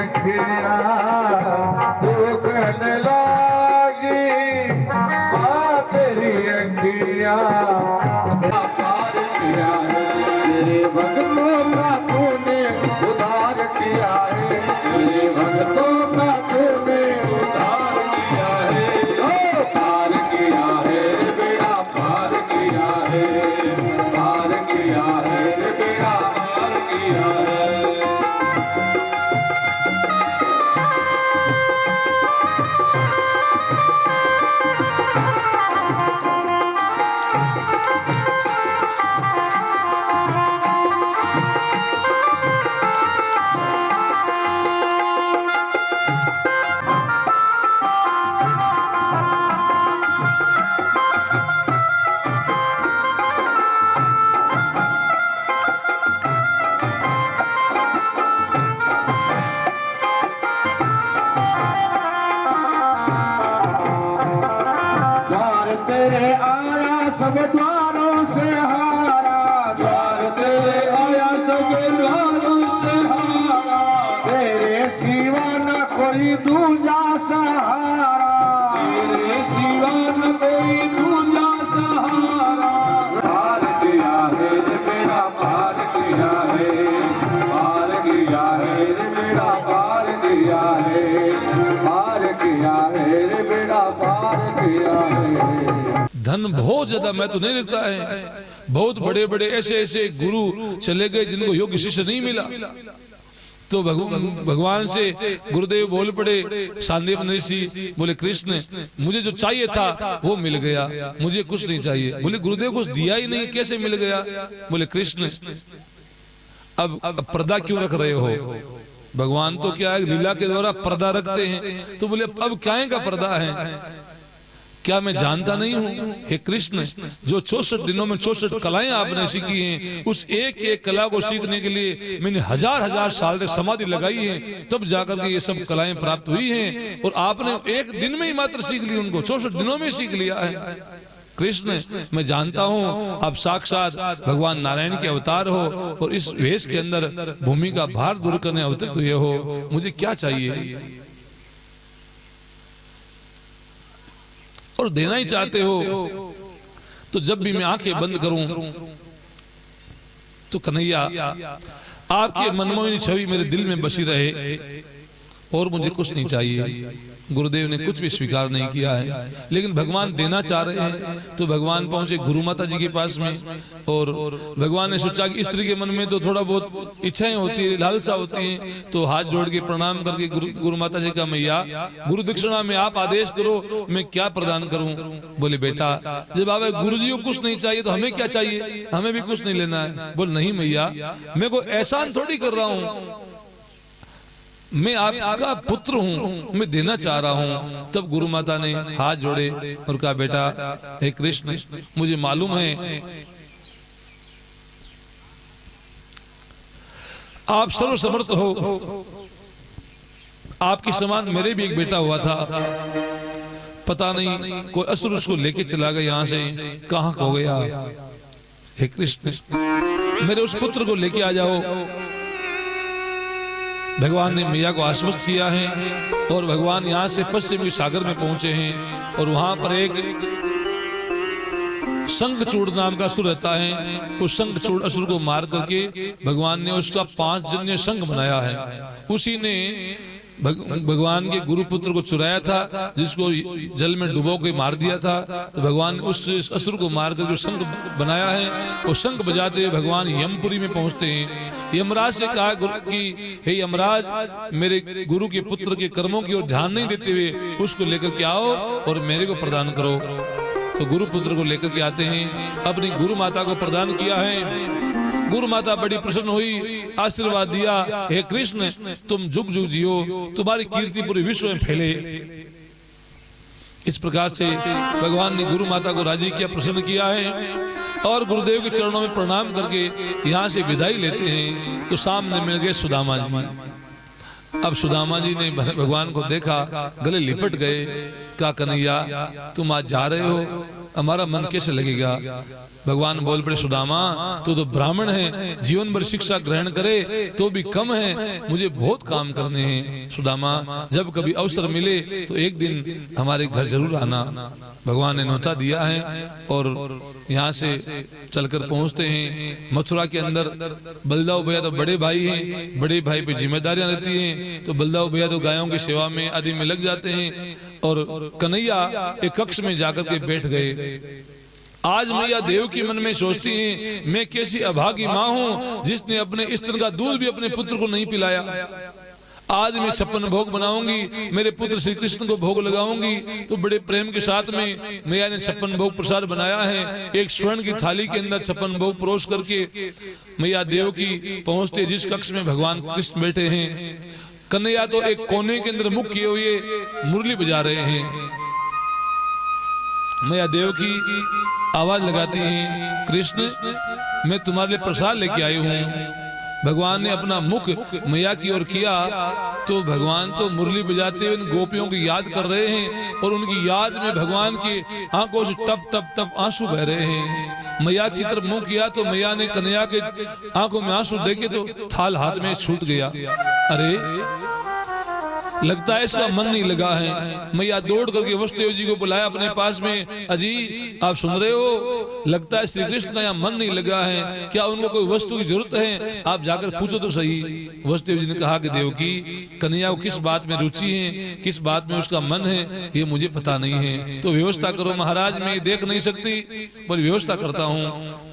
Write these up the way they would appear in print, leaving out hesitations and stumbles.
अखिया दुखन लागी तेरी अखिया पार किया है तेरे भक्तों का तूने उद्धार किया है तेरे भक्तों का तूने उद्धार किया है पार किया है बेड़ा पार किया है पार किया है बेड़ा पार किया है। तेरे आया सब द्वारों से हारा द्वार तेरे आया सब द्वारों से हारा तेरे सिवा न कोई दूजा सहारा तेरे सिवा न कोई दूजा सहारा पार किया है मेरा पार किया है पार किया है मेरा पार किया है पार किया है मेरा पार किया है। धन बहुत ज्यादा मैं तो नहीं लिखता है, बहुत बड़े बड़े ऐसे ऐसे गुरु चले गए जिनको योग्य शिष्य नहीं मिला। तो भगवान से गुरुदेव बोल पड़े, सांदीप ऋषि बोले कृष्ण मुझे जो चाहिए था वो मिल गया, मुझे कुछ नहीं चाहिए। बोले गुरुदेव कुछ दिया ही नहीं, कैसे मिल गया? बोले कृष्ण अब पर्दा क्यों रख रहे हो? भगवान तो क्या है लीला के द्वारा पर्दा रखते हैं। तो बोले अब क्या का पर्दा है? क्या मैं जानता नहीं हूँ? हे कृष्ण जो 64 दिनों में 64 कलाएं आपने सीखी हैं, उस एक एक कला को सीखने के लिए मैंने हजार हजार साल तक समाधि लगाई है, तब जाकर के ये सब कलाएं प्राप्त हुई हैं। और आपने एक दिन में ही मात्र सीख ली, उनको 64 दिनों में सीख लिया है। कृष्ण मैं जानता हूँ आप साक्षात भगवान नारायण के अवतार हो और इस वेश के अंदर भूमि का भार दूर करने अवतरित हुए हो, मुझे क्या चाहिए? और देना ही चाहते हो तो जब भी मैं आंखें बंद करूं तो कन्हैया आपके मनमोहनी छवि मेरे दिल में बसी रहे और मुझे कुछ नहीं चाहिए। गुरुदेव ने कुछ भी स्वीकार नहीं किया है, लेकिन भगवान देना चाह रहे हैं। तो भगवान पहुंचे गुरु माता जी के पास में और भगवान ने सोचा कि स्त्री के मन में तो थोड़ा बहुत इच्छाएं होती है, लालसा होती हैं। तो हाथ जोड़ के प्रणाम करके गुरु माता जी का मैया गुरु दक्षिणा में आप आदेश करो, मैं क्या प्रदान करूं? बोले बेटा जब आप गुरु जी को कुछ नहीं चाहिए तो हमें क्या चाहिए? हमें भी कुछ नहीं लेना है। बोल नहीं मैया मैं कोई एहसान थोड़ी कर रहा हूँ, मैं आपका पुत्र हूँ, मैं देना चाह रहा हूँ। तब गुरु माता ने हाथ जोड़े और कहा बेटा हे कृष्ण मुझे मालूम है आप सर्वसमर्थ हो, आपके समान मेरे भी एक बेटा हुआ था, पता नहीं कोई असुर उसको लेके चला गया, यहाँ से कहाँ खो गया। हे कृष्ण मेरे उस पुत्र को लेके आ जाओ। भगवान ने मैया को आश्वस्त किया है और भगवान यहाँ से पश्चिमी सागर में पहुंचे हैं और वहां पर एक शंखचूड़ नाम का असुर रहता है। उस शंखचूड़ असुर को मार करके भगवान ने उसका 5 जन्य शंख बनाया है। उसी ने भगवान के गुरु पुत्र को चुराया था, जिसको जल में डुबो के मार दिया था। तो भगवान ने उस असुर को मार कर जो शंख बनाया है, वो शंख बजाते हुए भगवान यमपुरी में पहुंचते हैं। यमराज से कहा कि हे यमराज मेरे गुरु के पुत्र के कर्मों की ओर ध्यान नहीं देते हुए उसको लेकर के आओ और मेरे को प्रदान करो। तो गुरु पुत्र को लेकर के आते हैं, अपनी गुरु माता को प्रदान किया है। गुरु माता बड़ी प्रसन्न हुई, आशीर्वाद दिया हे कृष्ण तुम जुग जुग जियो, तुम्हारी कीर्ति पूरे विश्व में फैले। इस प्रकार से भगवान ने गुरु माता को राजी किया, प्रसन्न किया है और गुरुदेव के चरणों में प्रणाम करके यहाँ से विदाई लेते हैं। तो सामने मिल गए सुदामा जी। अब सुदामा जी ने भगवान को देखा, गले लिपट गए, कहा कन्हैया तुम आज जा रहे हो, हमारा मन कैसे लगेगा। भगवान बोल पड़े सुदामा तो ब्राह्मण है, जीवन भर शिक्षा ग्रहण करे तो भी कम है, मुझे बहुत काम करने हैं। सुदामा जब कभी अवसर मिले तो एक दिन हमारे घर जरूर आना। भगवान ने न्योता दिया है और यहाँ से चलकर पहुंचते हैं मथुरा के अंदर। बलदाऊ भैया तो बड़े भाई हैं, बड़े भाई पे जिम्मेदारियां रहती हैं, तो बलदाऊ भैया तो गायों की सेवा में आदि में लग जाते हैं। और कन्हैया एक कक्ष में जाकर के बैठ गए। आज मैया देव की मन में सोचती हैं, मैं कैसी अभागी माँ हूँ जिसने अपने स्तन का दूध भी अपने पुत्र को नहीं पिलाया। आज मैं 56 भोग बनाऊंगी, मेरे पुत्र श्री कृष्ण को भोग लगाऊंगी। तो बड़े प्रेम के साथ में मैया ने 56 भोग प्रसाद बनाया है। एक स्वर्ण की थाली के अंदर 56 भोग परोस करके मैया देव की पहुंचते जिस कक्ष में भगवान कृष्ण बैठे हैं, कन्हैया तो एक कोने के अंदर मुख किए हुए मुरली बजा रहे हैं। मैया देव की आवाज लगाती हैं, कृष्ण मैं तुम्हारे लिए प्रसाद लेके आई हूँ। भगवान ने अपना मुख मैया की ओर किया तो भगवान तो मुरली बजाते हुए गोपियों की याद कर रहे हैं और उनकी याद में भगवान की आंखों से टप टप टप आंसू बह रहे हैं। मैया की तरफ मुंह किया तो मैया ने कन्हैया के आंखों में आंसू देखे तो थाल हाथ में छूट गया। अरे लगता है इसका मन नहीं लगा है। मैया दौड़ करके वसुदेव जी को बुलाया अपने पास में, अजी आप सुन रहे हो, लगता है श्री कृष्ण का यहाँ मन नहीं लगा है, क्या उनको कोई वस्तु की जरूरत है, आप जाकर पूछो तो सही। वसुदेव जी ने कहा कि देवकी कन्हैया को किस बात में रुचि है, किस बात में उसका मन है, ये मुझे पता नहीं है, तो व्यवस्था करो। महाराज मैं देख नहीं सकती पर व्यवस्था करता हूँ।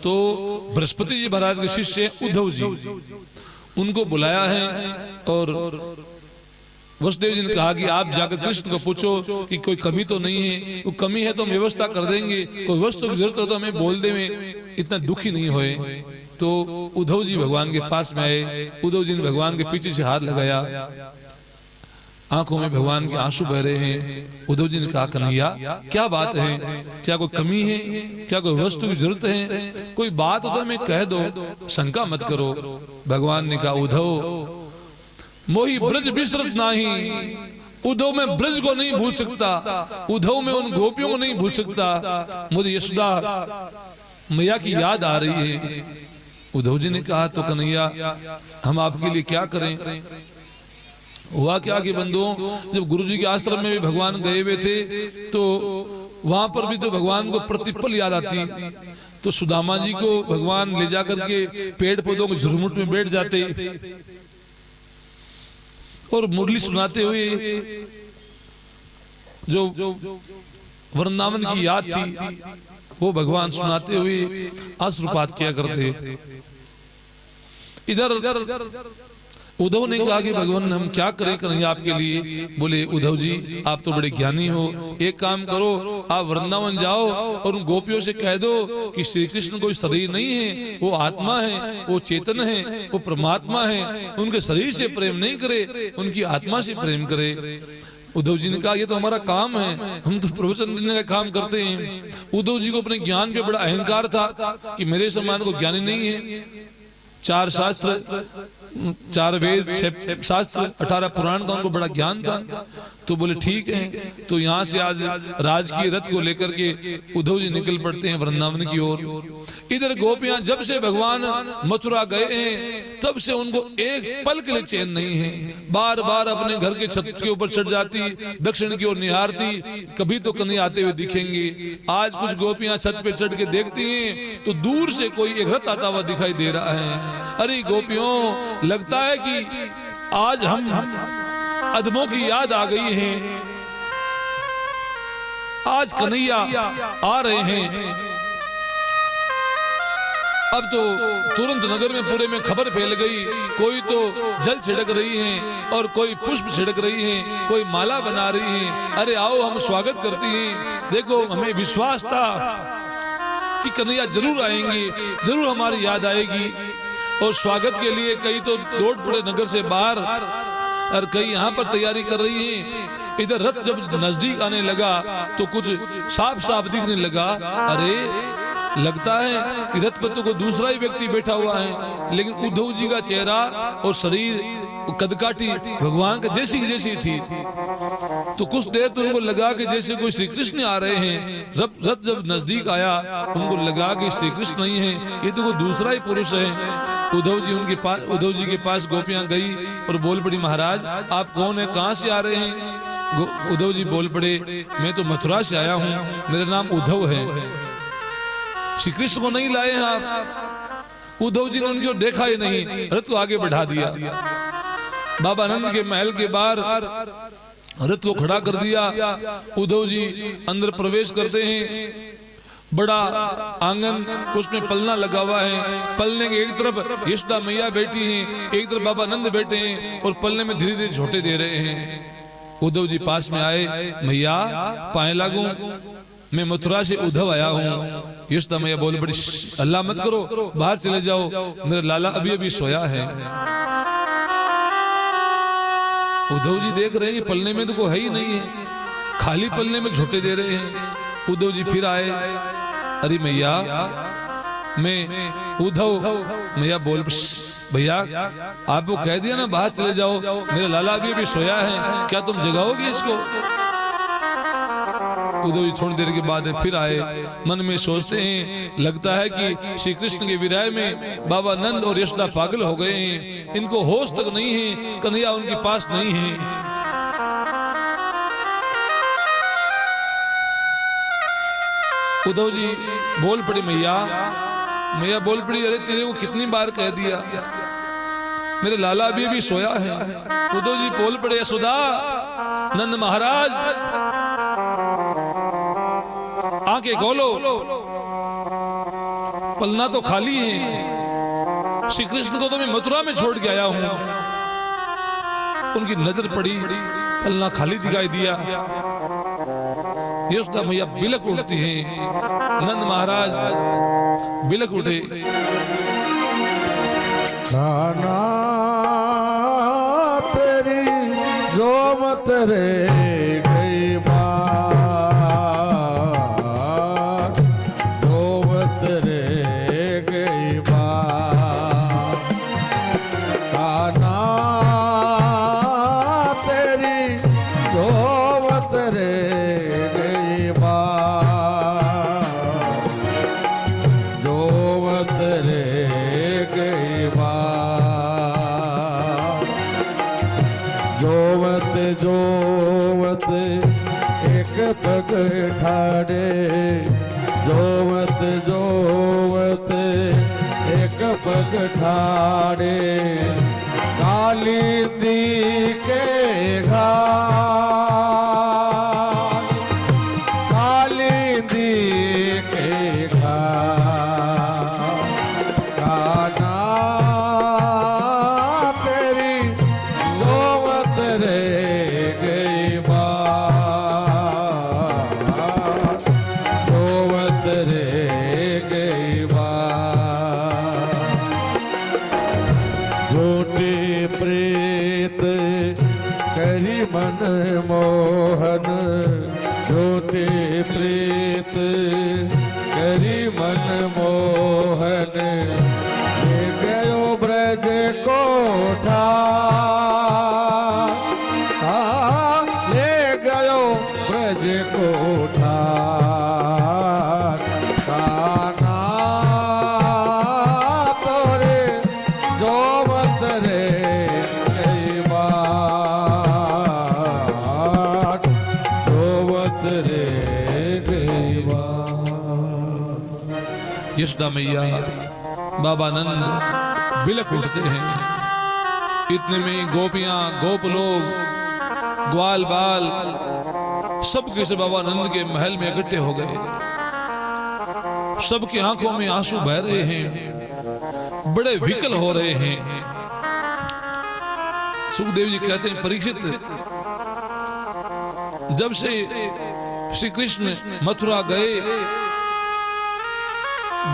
तो बृहस्पति जी महाराज के शिष्य उद्धव जी, उनको बुलाया है और वसुदेव जी ने कहा कि आप जाकर कृष्ण को पूछो कि कोई कमी तो नहीं है, वो कमी है तो हम व्यवस्था कर देंगे, कोई वस्तु की जरूरत हो तो हमें बोल दे, में इतना दुखी नहीं होए। तो उद्धव जी भगवान के पास में आए। उद्धव जी ने भगवान के पीछे से हाथ लगाया, आंखों में भगवान के आंसू बह रहे हैं। उद्धव जी ने कहा कन्हैया क्या बात है, क्या कोई कमी है, क्या कोई वस्तु की जरूरत है, कोई बात हो तो हमें कह दो, शंका मत करो। भगवान ने कहा उद्धव मोही ब्रज विसरत नाही, उद्धव में ब्रज को नहीं भूल सकता, उद्धव में उन गोपियों को नहीं भूल सकता, मुझे यशोदा मैया की याद आ रही है। उद्धव जी ने कहा तो कन्हैया हम आपके लिए क्या करें। हुआ क्या कि बंधुओं, जब गुरु जी के आश्रम में भी भगवान गए हुए थे तो वहां पर भी तो भगवान को प्रतिपल याद आती। तो सुदामा जी को भगवान ले जाकर के पेड़ पौधों के झुरमुट में बैठ जाते और मुरली सुनाते हुए जो वृंदावन की याद थी वो भगवान सुनाते हुए अश्रुपात किया करते। इधर उद्धव ने कहा कि भगवान हम क्या करें कन्हैया आपके लिए। बोले उद्धव जी आप तो बड़े ज्ञानी हो, एक काम करो आप वृंदावन जाओ और उन गोपियों से कह दो कि श्री कृष्ण कोई शरीर नहीं है, वो आत्मा है, वो चेतन है, वो परमात्मा है, उनके शरीर से प्रेम नहीं करे, उनकी आत्मा से प्रेम करे। उद्धव जी ने कहा ये तो हमारा काम है, हम तो प्रवचन देने का काम करते हैं। उद्धव जी को अपने ज्ञान पे बड़ा अहंकार था कि मेरे समान को ज्ञानी नहीं है। 4 शास्त्र, 4 वेद, 6 शास्त्र, 18 पुराण का उनको बड़ा ज्ञान था। तो बोले ठीक है। तो यहाँ से आज राजकीय रथ को लेकर के उद्धव जी निकल पड़ते हैं वृंदावन की ओर। इधर गोपियां जब से भगवान मथुरा गए हैं तब से उनको एक पल के लिए चैन नहीं है, बार बार अपने घर के छत के ऊपर चढ़ जाती, दक्षिण की ओर निहारती, कभी तो कन्हैया आते हुए दिखेंगे। आज कुछ गोपियां छत पे चढ़ के देखती हैं तो दूर से कोई एक रथ आता हुआ दिखाई दे रहा है। अरे गोपियों लगता है कि आज हम अदमों की याद आ गई है, आज कन्हैया आ रहे हैं। अब तो तुरंत नगर में पूरे में खबर फैल गई, कोई तो जल छिड़क रही है और कोई पुष्प छिड़क रही है, कोई माला बना रही है। अरे आओ हम स्वागत करते हैं। देखो हमें विश्वास था कि कन्हैया जरूर आएंगे, जरूर हमारी याद आएगी। और स्वागत के लिए कई तो दौड़ पड़े नगर से बाहर और कई यहाँ पर तैयारी कर रही हैं। इधर रथ जब नजदीक आने लगा तो कुछ साफ साफ दिखने लगा, अरे लगता है कि रथ पर तो कोई दूसरा ही व्यक्ति बैठा हुआ है, लेकिन उद्धव जी का चेहरा और शरीर कदकाठी भगवान का जैसी की जैसी थी। तो कुछ देर तो उनको लगा कि जैसे कोई श्री कृष्ण आ रहे हैं। रथ जब नजदीक आया उनको लगा कि श्री कृष्ण नहीं है, ये तो कोई दूसरा ही पुरुष है। उद्धव जी के पास गोपियां गई और बोल पड़ी, महाराज आप कौन है, कहाँ से आ रहे हैं? उद्धव जी बोल पड़े, मैं तो मथुरा से आया हूँ, मेरा नाम उद्धव है। श्री कृष्ण को नहीं लाए हैं आप? उद्धव जी ने उनकी ओर देखा ही नहीं, रथ को आगे बढ़ा दिया। बाबा नंद के महल के बाहर रथ को खड़ा कर दिया। उद्धव जी अंदर प्रवेश करते हैं। बड़ा आंगन, उसमें पलना लगा हुआ है। पलने के एक तरफ यशोदा मैया बैठी हैं, एक तरफ बाबा नंद बैठे हैं और पलने में धीरे धीरे झोंटे दे रहे हैं। उद्धव जी पास में आए, मैया पाए लागू, मैं मथुरा से उद्धव आया हूँ। यशोदा मैया बोल बड़ी, अल्लाह मत करो, बाहर चले जाओ, मेरा लाला अभी अभी सोया है। उद्धव जी देख रहे हैं पलने में तो कोई है ही नहीं है, खाली पलने में झोंटे दे रहे हैं। उद्धव जी फिर आए, अरे मैया मैं उद्धव। मैया बोल, भैया आपको कह दिया ना बाहर चले जाओ, मेरा लाला अभी सोया है, क्या तुम जगाओगे इसको? उद्धव जी थोड़ी देर के बाद फिर आए, मन में सोचते हैं लगता है कि श्री कृष्ण के विरह में बाबा नंद और यशोदा पागल हो गए हैं, इनको होश तक नहीं है, कन्हैया उनके पास नहीं है। उद्धव जी बोल पड़े, मैया बोल पड़ी, अरे तेरे को कितनी बार कह दिया, मेरे लाला अभी भी सोया है। उद्धव जी बोल पड़े, यशोदा नंद महाराज आंखें खोलो, पलना तो खाली है, श्री कृष्ण को तो मैं मथुरा में छोड़ के आया हूं। उनकी नजर पड़ी, पलना खाली दिखाई दिया। यशोदा मैया बिलक उठती हैं, नंद महाराज बिलक उठे। खाना तेरी जो मत रे गई बात, जो मत रे गई बात। खाना तेरी जो मत रे गई बात, जो मत रे गई बात। जोवत एक पग ठाड़े, जोवत एक पग ठाड़े। कालिंदी के घाट, कालिंदी के घाट। काना तेरी जोवत रे गई बात, जोवत रे गई बात। झूठी प्रीत करी मन मोहन, झूठी प्रीत करी मन मोहन। ले गयो ब्रज को ठार, ले गयो ब्रज को ठार। काना तोरे जोवत रे गई बात, जोवत रे गई बात। यशोदा मैया बाबा नंद बिलक उठते हैं। इतने में गोपियां गोप लोग ग्वाल बाल सबके से बाबा नंद के महल में इकट्ठे हो गए। सबकी आंखों में आंसू बह रहे हैं, बड़े विकल हो रहे हैं। सुखदेव जी कहते हैं, परीक्षित जब से श्री कृष्ण मथुरा गए,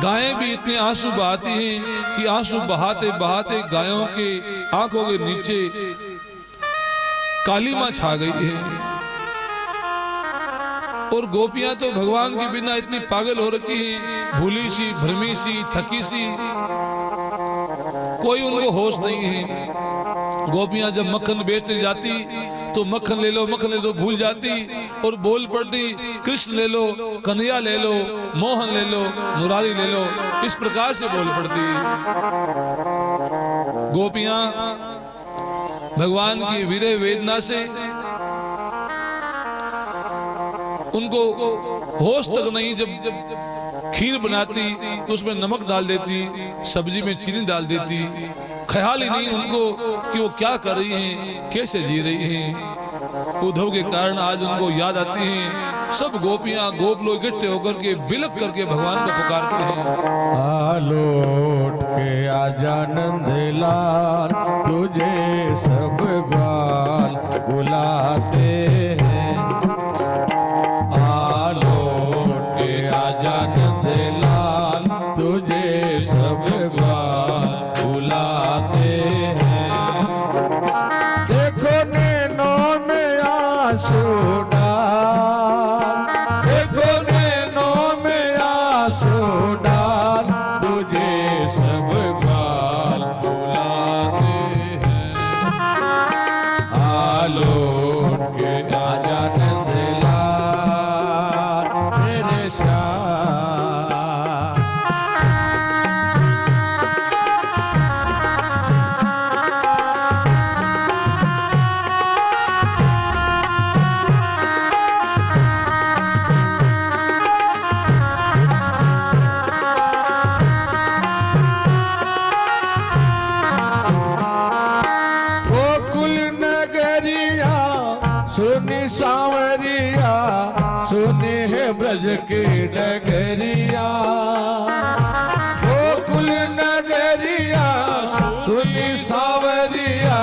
गायें भी इतने आंसू बहाती हैं कि आंसू बहाते बहाते गायों के आंखों के नीचे काली मां छा गई है। और गोपियां तो भगवान के बिना इतनी पागल हो रखी हैं, भूली सी, भ्रमी सी, थकी सी, कोई उनको होश नहीं है। गोपियां जब मक्खन बेचने जाती तो मक्खन ले लो, मक्खन ले लो भूल जाती और बोल पड़ती कृष्ण ले लो, कन्हैया ले लो, मोहन ले लो, मुरारी ले लो, इस प्रकार से बोल पड़ती। गोपियां भगवान की विरह वेदना से उनको होश तक नहीं। जब खीर बनाती तो उसमें नमक डाल देती, सब्जी में चीनी डाल देती, ख्याल ही नहीं उनको कि वो क्या कर रही हैं, कैसे जी रही हैं। उद्धव के कारण आज उनको याद आती हैं। सब गोपियां गोप लोग इकट्ठे होकर के बिलक करके भगवान को पुकारते हैं। आलोट के आजा नंदलाल, तुझे सब ग्वाल बुलाते हैं। आलोट के आजा नंदलाल, तुझे सब ग्वाल बुलाते हैं। देखो नैनों में आंसू डाल, देखो नैनों में आंसू डाल, तुझे सब ग्वाल बुलाते हैं। आलोट के आजा नंदलाल मेरे श्याम। गोकुल नगरिया सुनी सांवरिया, सुनी है ब्रज की डगरिया। गोकुल नगरिया सुनी सांवरिया,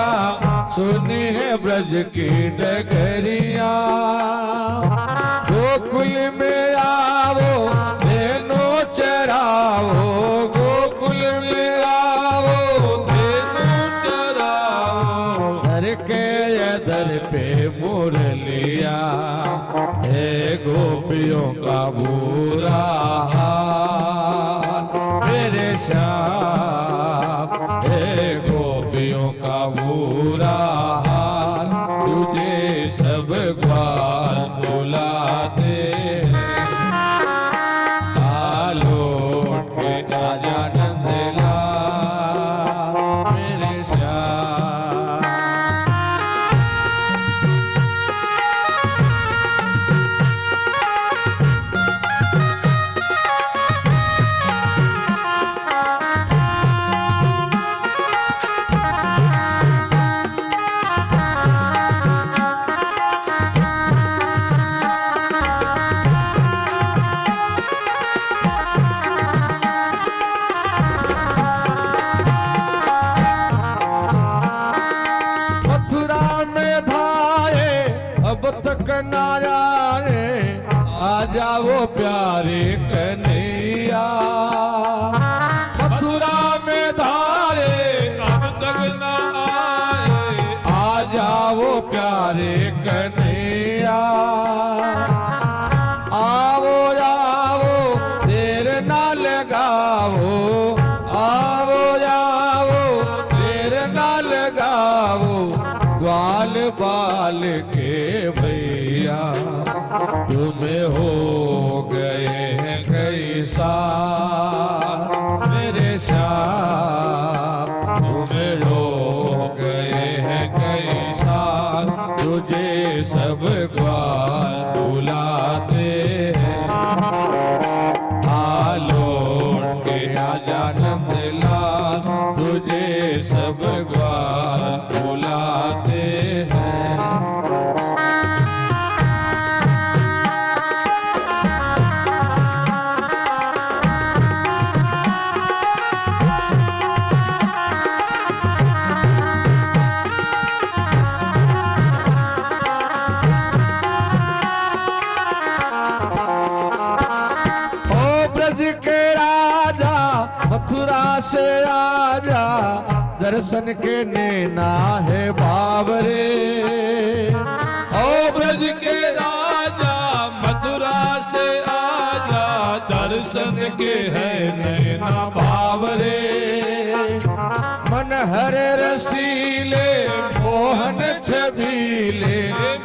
सुनी है ब्रज की डगरिया। गोकुल में आओ धेनो चराओ, गोकुल में आओ धेनो चराओ। दर के दर पे मुरलिया है गोपियों का बुरा हाल मेरे श्याम, है गोपियों का बुरा हाल, तुझे सब ग्वाल बुलाते हैं। आलोट के आजा नंदलाल मेरे श्याम। मथुरा में धारे अब तक ना आए, आ जाओ प्यारे कन्हैया। मथुरा में धारे अब तक ना आए, आ जाओ प्यारे कन्हैया। आओ आओ देर ना लगाओ, आओ आओ देर ना लगाओ, ग्वाल बाल के भैया तुम्हें हो गए हैं कई साल मेरे श्याम। तुम्हें हो गए हैं कई साल, तुझे सब ग्वाल बुलाते हैं। आलोट के आजा नंदलाल, तुझे सब ग्वाल बुलाते हैं। के राजा मथुरा से आजा, दर्शन के नैना है बावरे। ओ ब्रज के राजा मथुरा के है नैना बावरे, मन हर रसीले मोहन छबीले,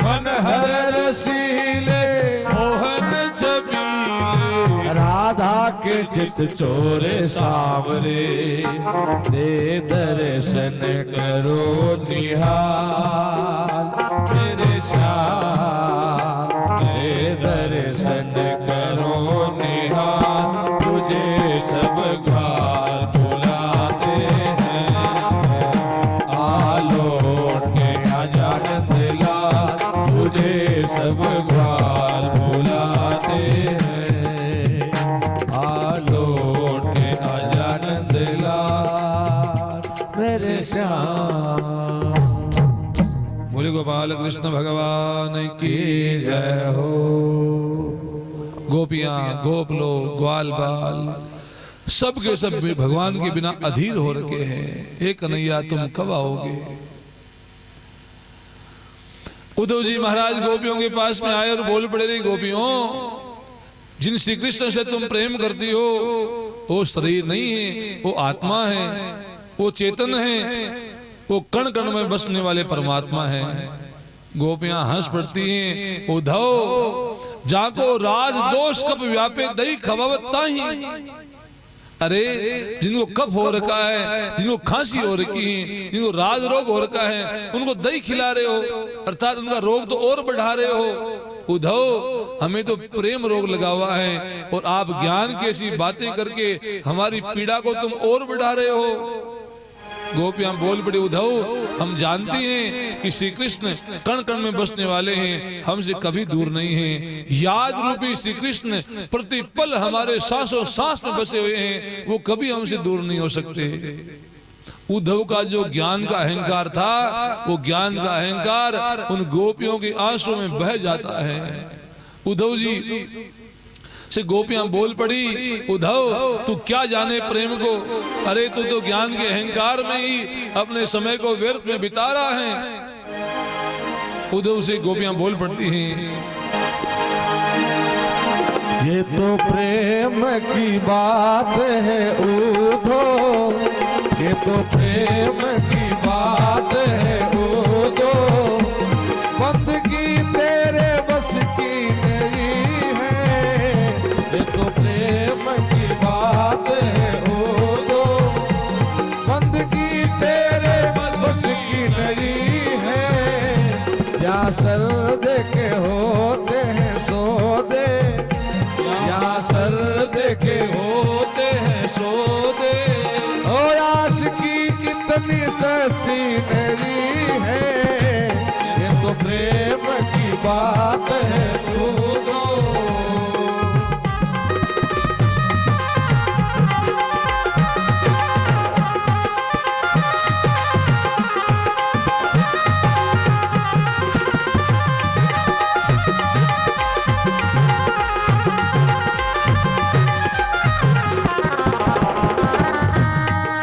मन हर रसीले मोहन छबीले, राधा के चित चोरे सावरे, दे दर्शन करो निहाल मेरे श्याम, दे दर्शन करो निहाल, तुझे सब ग्वाल बुलाते हैं, आलोट के आजाद लाल, तुझे सब ग्वाल बुलाते हैं, आलोट के आजाद लाल मेरे श्याम। बोले गोपाल कृष्ण भगवान की जय हो। गोपियां, गोप लोग, ग्वाल बाल सब के सब भी भगवान के बिना अधीर हो रखे हैं। हे कन्हैया तुम कब आओगे? उद्धव जी महाराज गोपियों के पास में आए और बोल पड़े, रे गोपियों, जिन श्री कृष्ण से तुम प्रेम करती हो वो शरीर नहीं है, वो आत्मा है, वो चेतन है, वो कण कण में बसने वाले परमात्मा है। गोपियां हंस पड़ती हैं, उद्धव जाको राज दोष कप व्यापे दई खवावत्ता ही। अरे जिनको कफ हो रखा है, जिनको खांसी हो रखी है, जिनको राज रोग हो रखा है, उनको दही खिला रहे हो, अर्थात उनका रोग तो और बढ़ा रहे हो। उद्धव हमें तो प्रेम रोग लगा हुआ है और आप ज्ञान की ऐसी बातें करके हमारी पीड़ा को तुम और बढ़ा रहे हो। गोपियां बोल पड़ी, उद्धव हम जानते हैं कि श्री कृष्ण कण कण में बसने वाले हैं, हमसे कभी दूर नहीं हैं। याद रूपी श्री कृष्ण प्रतिपल हमारे सांसों सांस में बसे हुए हैं, वो कभी हमसे दूर नहीं हो सकते। उद्धव का जो ज्ञान का अहंकार था, वो ज्ञान का अहंकार उन गोपियों के आंसू में बह जाता है। उद्धव जी से गोपियां बोल पड़ी, उद्धव तू क्या जाने प्रेम को, अरे तू तो ज्ञान के अहंकार में ही अपने समय को व्यर्थ में बिता रहा है। उद्धव से गोपियां बोल पड़ती हैं, ये तो प्रेम की बात है उद्धव, ये तो प्रेम की बात है उद्धव, बंदगी तेरे बस की नहीं है, ये तो प्रेम की बात है उद्धव, बंदगी तेरे बस की नहीं है, या सर्द के होते हैं सौदे, या सर्द के होते हैं सौदे, ओ आशिकी इतनी सस्ती नहीं है, ये तो प्रेम की बात है उद्धव।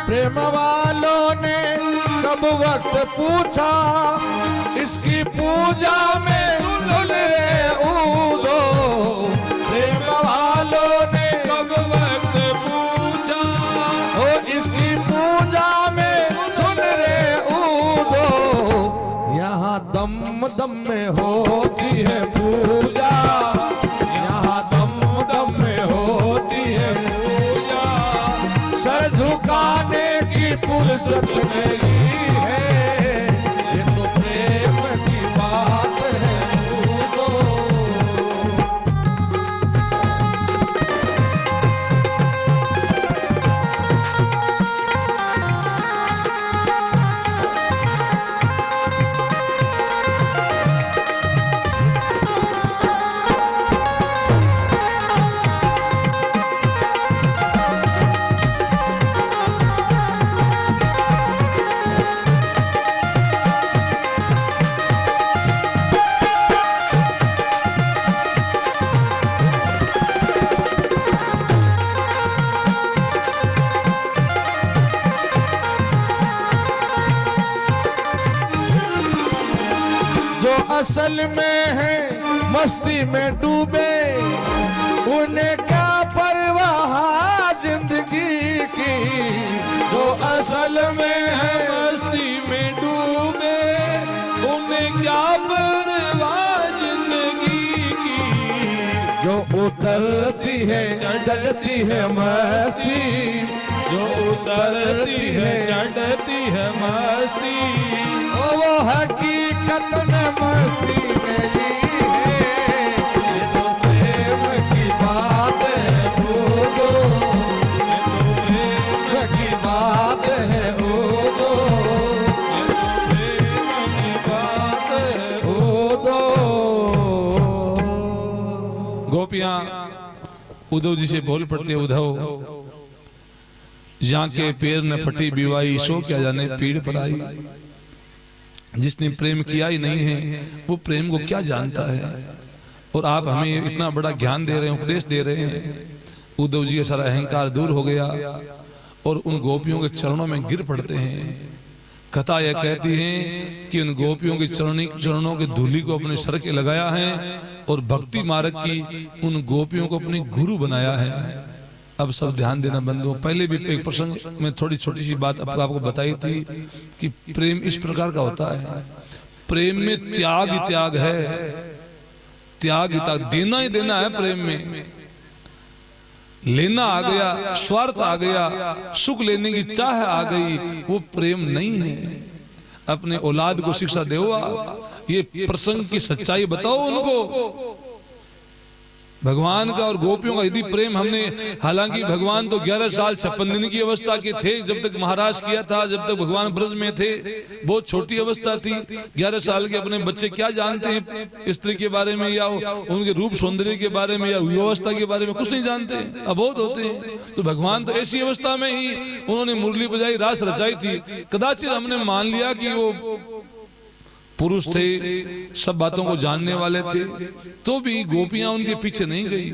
प्रेम वालों ने कब वक्त पूछा, इसकी पूजा में सुन रे उद्धव, प्रेम वालों ने कब वक्त पूछा, ओ इसकी पूजा में सुन रे उद्धव, यहाँ दम दम में होती है पूजा, यहाँ दम दम में होती है पूजा, सर झुकाने की फुर्सत नहीं है, ये तो प्रेम की बात है उद्धव। असल में है मस्ती में डूबे, उन्हें क्या परवाह जो असल में है मस्ती में डूबे उन्हें क्या परवाह जिंदगी की। जो उतरती है चढ़ती है मस्ती, जो उतरती है चढ़ती है मस्ती, वो हकीकत में मस्ती मेरी है। ये तो प्रेम की बात है भूलो, ये तो प्रेम की बात है भूलो, ये तो प्रेम की बात है। भूलो। गोपियां उद्धव जी से बोल पड़ते, उद्धव जहाँ के पैर न फटी बिवाई, सो क्या जाने पीड़ पर आई। जिसने प्रेम किया ही नहीं है वो प्रेम को क्या जानता है। और आप हमें इतना बड़ा ज्ञान दे रहे हैं, उपदेश दे रहे हैं। उद्धव जी का सारा अहंकार दूर हो गया और उन गोपियों के चरणों में गिर पड़ते हैं। कथा यह कहती है कि उन गोपियों के चरणों के धूलि को अपने सर के लगाया है और भक्ति मार्ग की उन गोपियों को अपनी गुरु बनाया है। अब सब ध्यान देना बंधुओं, पहले भी एक प्रसंग में थोड़ी छोटी सी बात आपको बताई थी कि प्रेम इस प्रकार का होता है। प्रेम में त्याग ही त्याग है, त्याग ही त्याग, देना ही देना है। प्रेम में लेना आ गया, स्वार्थ आ गया, सुख लेने की चाह आ गई, वो प्रेम नहीं है। अपने औलाद को शिक्षा दो आप, ये प्रसंग की सच्चाई बताओ उनको। भगवान का और गोपियों का यदि प्रेम हमने, हालांकि भगवान तो 11 साल 56 दिन की अवस्था के थे जब तक महाराज किया था, जब तक भगवान ब्रज में थे, बहुत छोटी अवस्था थी। 11 साल के अपने बच्चे क्या जानते हैं स्त्री के बारे में, या उनके रूप सौंदर्य के बारे में, या युवावस्था के बारे में, कुछ नहीं जानते, अबोध होते हैं। तो भगवान तो ऐसी अवस्था में ही उन्होंने मुरली बजाई, रास रचाई थी। कदाचित हमने मान लिया कि वो पुरुष थे, सब बातों को जानने वाले थे, तो भी गोपियां उनके पीछे नहीं गई,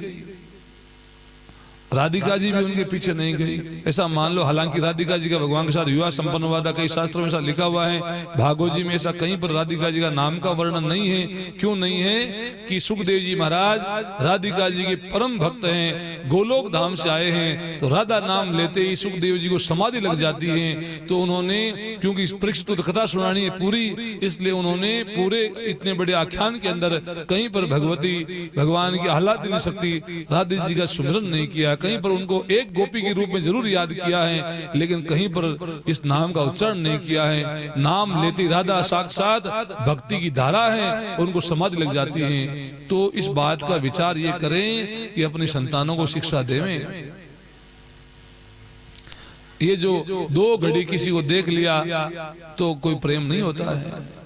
राधिका जी भी उनके पीछे नहीं गई, ऐसा मान लो। हालांकि राधिका जी का भगवान के साथ विवाह संपन्न हुआ था, कई शास्त्रों में ऐसा लिखा हुआ है, भागवत जी में ऐसा कहीं पर राधिका जी का नाम का वर्णन नहीं है। क्यों नहीं है कि सुखदेव जी महाराज राधिका जी के परम भक्त हैं, गोलोक धाम से आए हैं, तो राधा नाम लेते ही सुखदेव जी को समाधि लग जाती है। तो उन्होंने, क्योंकि परीक्षित को कथा सुनानी है पूरी, इसलिए उन्होंने पूरे इतने बड़े आख्यान के अंदर कहीं पर भगवती भगवान की आह्लादिनी शक्ति राधा जी का सुमिरन नहीं किया। कहीं पर उनको एक गोपी के रूप में जरूर याद किया है, लेकिन कहीं पर इस नाम का उच्चारण नहीं किया है। नाम लेती राधा साक्षात भक्ति की धारा है, उनको समाधि लग जाती है। तो इस बात का विचार ये करें कि अपनी संतानों को शिक्षा देवें। ये जो 2 घड़ी किसी को देख लिया तो कोई प्रेम नहीं होता है।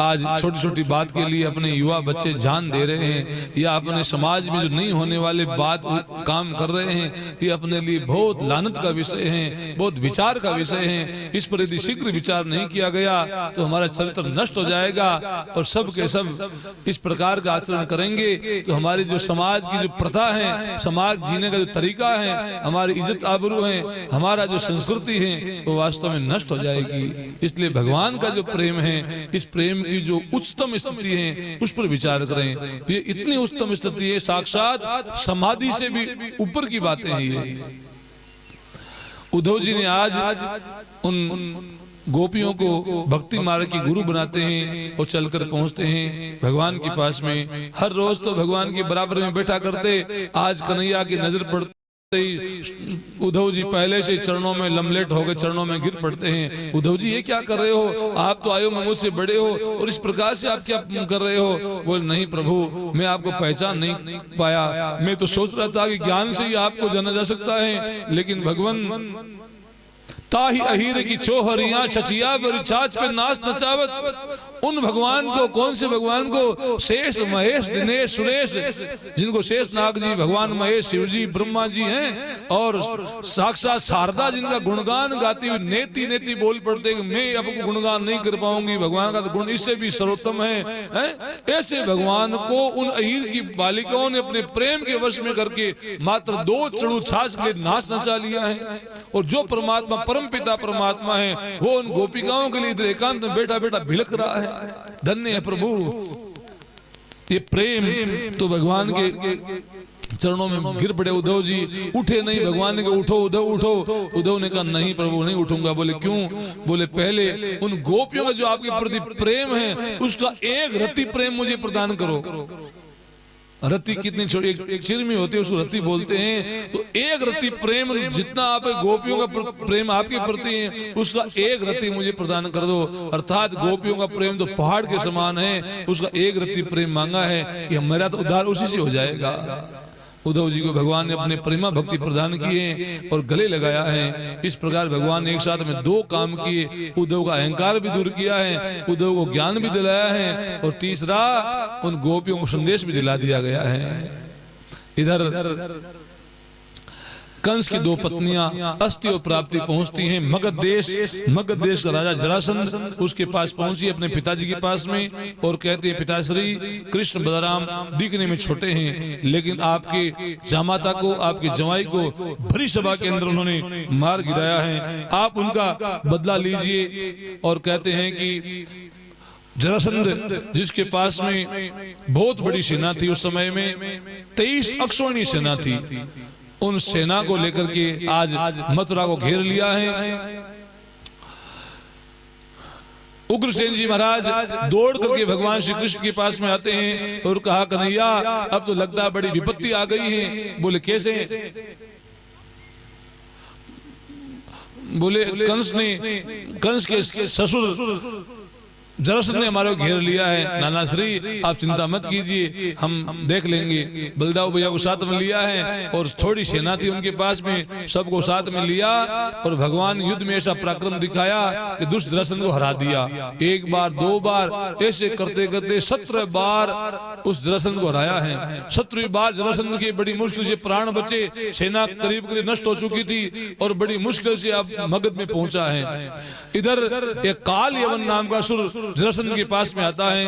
आज छोटी छोटी बात के लिए अपने युवा बच्चे जान दे रहे हैं, या अपने समाज में जो नहीं होने वाले बात काम कर रहे हैं, ये अपने लिए बहुत लानत का विषय है, बहुत विचार का विषय है। इस पर यदि शीघ्र विचार नहीं किया गया तो हमारा चरित्र नष्ट हो जाएगा और सब के सब इस प्रकार का आचरण करेंगे तो हमारी जो समाज की जो प्रथा है, समाज जीने का जो तरीका है, हमारी इज्जत आबरू है, हमारा जो संस्कृति है, वो वास्तव में नष्ट हो जाएगी। इसलिए भगवान का जो प्रेम है, इस प्रेम की जो उच्चतम स्थिति है उस पर विचार करें। ये इतनी उच्चतम स्थिति है, साक्षात समाधि से भी ऊपर की बातें हैं ये। उद्धव जी ने आज उन गोपियों को भक्ति मार्ग की गुरु बनाते हैं और चलकर पहुंचते हैं भगवान के पास में। हर रोज तो भगवान के बराबर में बैठा करते, आज कन्हैया की नजर पड़ती, उद्धव जी पहले से चरणों में लमलेट हो गए, चरणों में गिर पड़ते हैं। उद्धव जी ये क्या कर रहे हो, आप तो आयु में मुझसे बड़े हो और इस प्रकार से आप क्या कर रहे हो। बोले नहीं प्रभु, मैं आपको पहचान नहीं पाया, मैं तो सोच रहा था कि ज्ञान से ही आपको जाना जा सकता है, लेकिन भगवान ताही अहीर की चोहरियां छचिया बरिछाछ पे नाच नचावत। उन भगवान को, कौन से भगवान को, शेष महेश दिनेश सुरेश, जिनको शेष नाग जी, भगवान महेश, शिव जी, ब्रह्मा जी हैं, और साक्षात शारदा जिनका गुणगान गाती हुई नेति नेति बोल पड़ते कि मैं आपको गुणगान नहीं कर पाऊंगी, भगवान का गुण इससे भी सर्वोत्तम है। ऐसे भगवान को उन अहीर की बालिकाओं ने अपने प्रेम के वश में करके मात्र 2 चड़ू छाछ के लिए नाच नचा लिया है। और जो परमात्मा, परम पिता परमात्मा है, वो उन गोपिकाओं के लिए इधर एकांत में बैठा बैठा भिलक रहा है। धन्य है प्रभु। ये प्रेम तो भगवान के चरणों में गिर पड़े उद्धव जी। उठे नहीं, भगवान ने कहा उठो उद्धव उठो। उद्धव ने कहा नहीं प्रभु नहीं उठूंगा। बोले क्यों? बोले पहले उन गोपियों का जो आपके प्रति प्रेम है उसका एक रति प्रेम मुझे प्रदान करो। रति कितनी छोटी, एक चिरमी होती है उसको रति बोलते हैं। तो एक रति प्रेम, जितना आप गोपियों का प्रेम आपके प्रति है उसका एक रति मुझे प्रदान कर दो। अर्थात गोपियों का प्रेम तो पहाड़ के समान है, उसका एक रति प्रेम मांगा है कि मेरा तो उद्धार उसी से हो जाएगा। उद्धव जी को भगवान ने अपने प्रेमा भक्ति प्रदान किए और गले लगाया है। इस प्रकार भगवान ने एक साथ में दो काम किए, उद्धव का अहंकार भी दूर किया है, उद्धव को ज्ञान भी दिलाया है और तीसरा उन गोपियों को संदेश भी दिला दिया गया है। इधर कंस की दो पत्नियां अस्थि और प्राप्ति पहुंचती हैं मगध देश का राजा जरासंध उसके पास पहुंची अपने पिताजी के पास में और कहते हैं पिताश्री कृष्ण बलराम दिखने में छोटे हैं लेकिन आपके जामाता को, आपके जवाई को भरी सभा के अंदर उन्होंने मार गिराया है, आप उनका बदला लीजिए। और कहते हैं कि जरासंध जिसके पास में बहुत बड़ी सेना थी उस समय में 23 अक्षौहिणी सेना थी, उन सेना को लेकर के आज मथुरा को घेर लिया है। उग्रसेन जी महाराज दौड़ करके भगवान श्री कृष्ण के पास में आते हैं और कहा कन्हैया अब तो लगता है बड़ी विपत्ति आ गई है। बोले कैसे? बोले कंस के ससुर जरासंध ने हमारे घेर लिया है। नाना श्री आप चिंता मत कीजिए, हम देख लेंगे। बलदाऊ भैया को साथ में लिया है और थोड़ी सेना थी उनके पास में, सबको साथ में लिया और भगवान युद्ध में ऐसा पराक्रम दिखाया कि दुष्ट जरासंध को हरा दिया। एक बार दो बार ऐसे करते करते 17 बार उस जरासंध को हराया है। 17वीं बार जरासंध के बड़ी मुश्किल से प्राण बचे, सेना करीब करीब नष्ट हो चुकी थी और बड़ी मुश्किल से अब मगध में पहुंचा है। इधर एक काल यवन नाम का असुर जरासंध के पास में आता है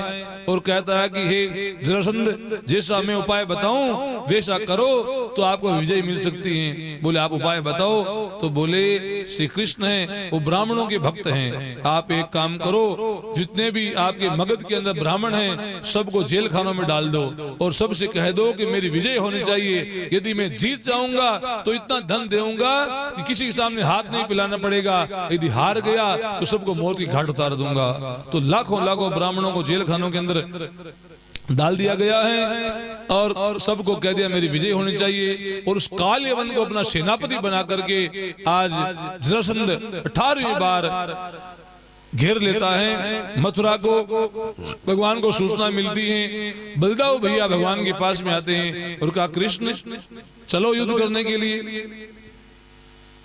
और कहता है कि हे जरासंध जैसा मैं उपाय बताऊं वैसा करो तो आपको विजय मिल सकती है। बोले आप उपाय बताओ। तो बोले श्री कृष्ण है वो ब्राह्मणों के भक्त हैं, आप एक काम करो जितने भी आपके मगध के अंदर ब्राह्मण हैं सबको जेल खानों में डाल दो और सबसे कह दो कि मेरी विजय होनी चाहिए, यदि मैं जीत जाऊंगा तो इतना धन दूंगा कि किसी के सामने हाथ नहीं पिलाना पड़ेगा, यदि हार गया तो सबको मौत की घाट उतार दूंगा। तो लाखों लाखों ब्राह्मणों को जेल खानों के अंदर डाल दिया गया है और सबको कह दिया मेरी विजय होनी चाहिए। और उस काल यवन को अपना सेनापति बना करके आज जरासंध 18वीं बार घेर लेता है मथुरा को। भगवान को सूचना मिलती है, बलदाऊ भैया भगवान के पास में आते हैं और कहा कृष्ण चलो युद्ध करने के लिए।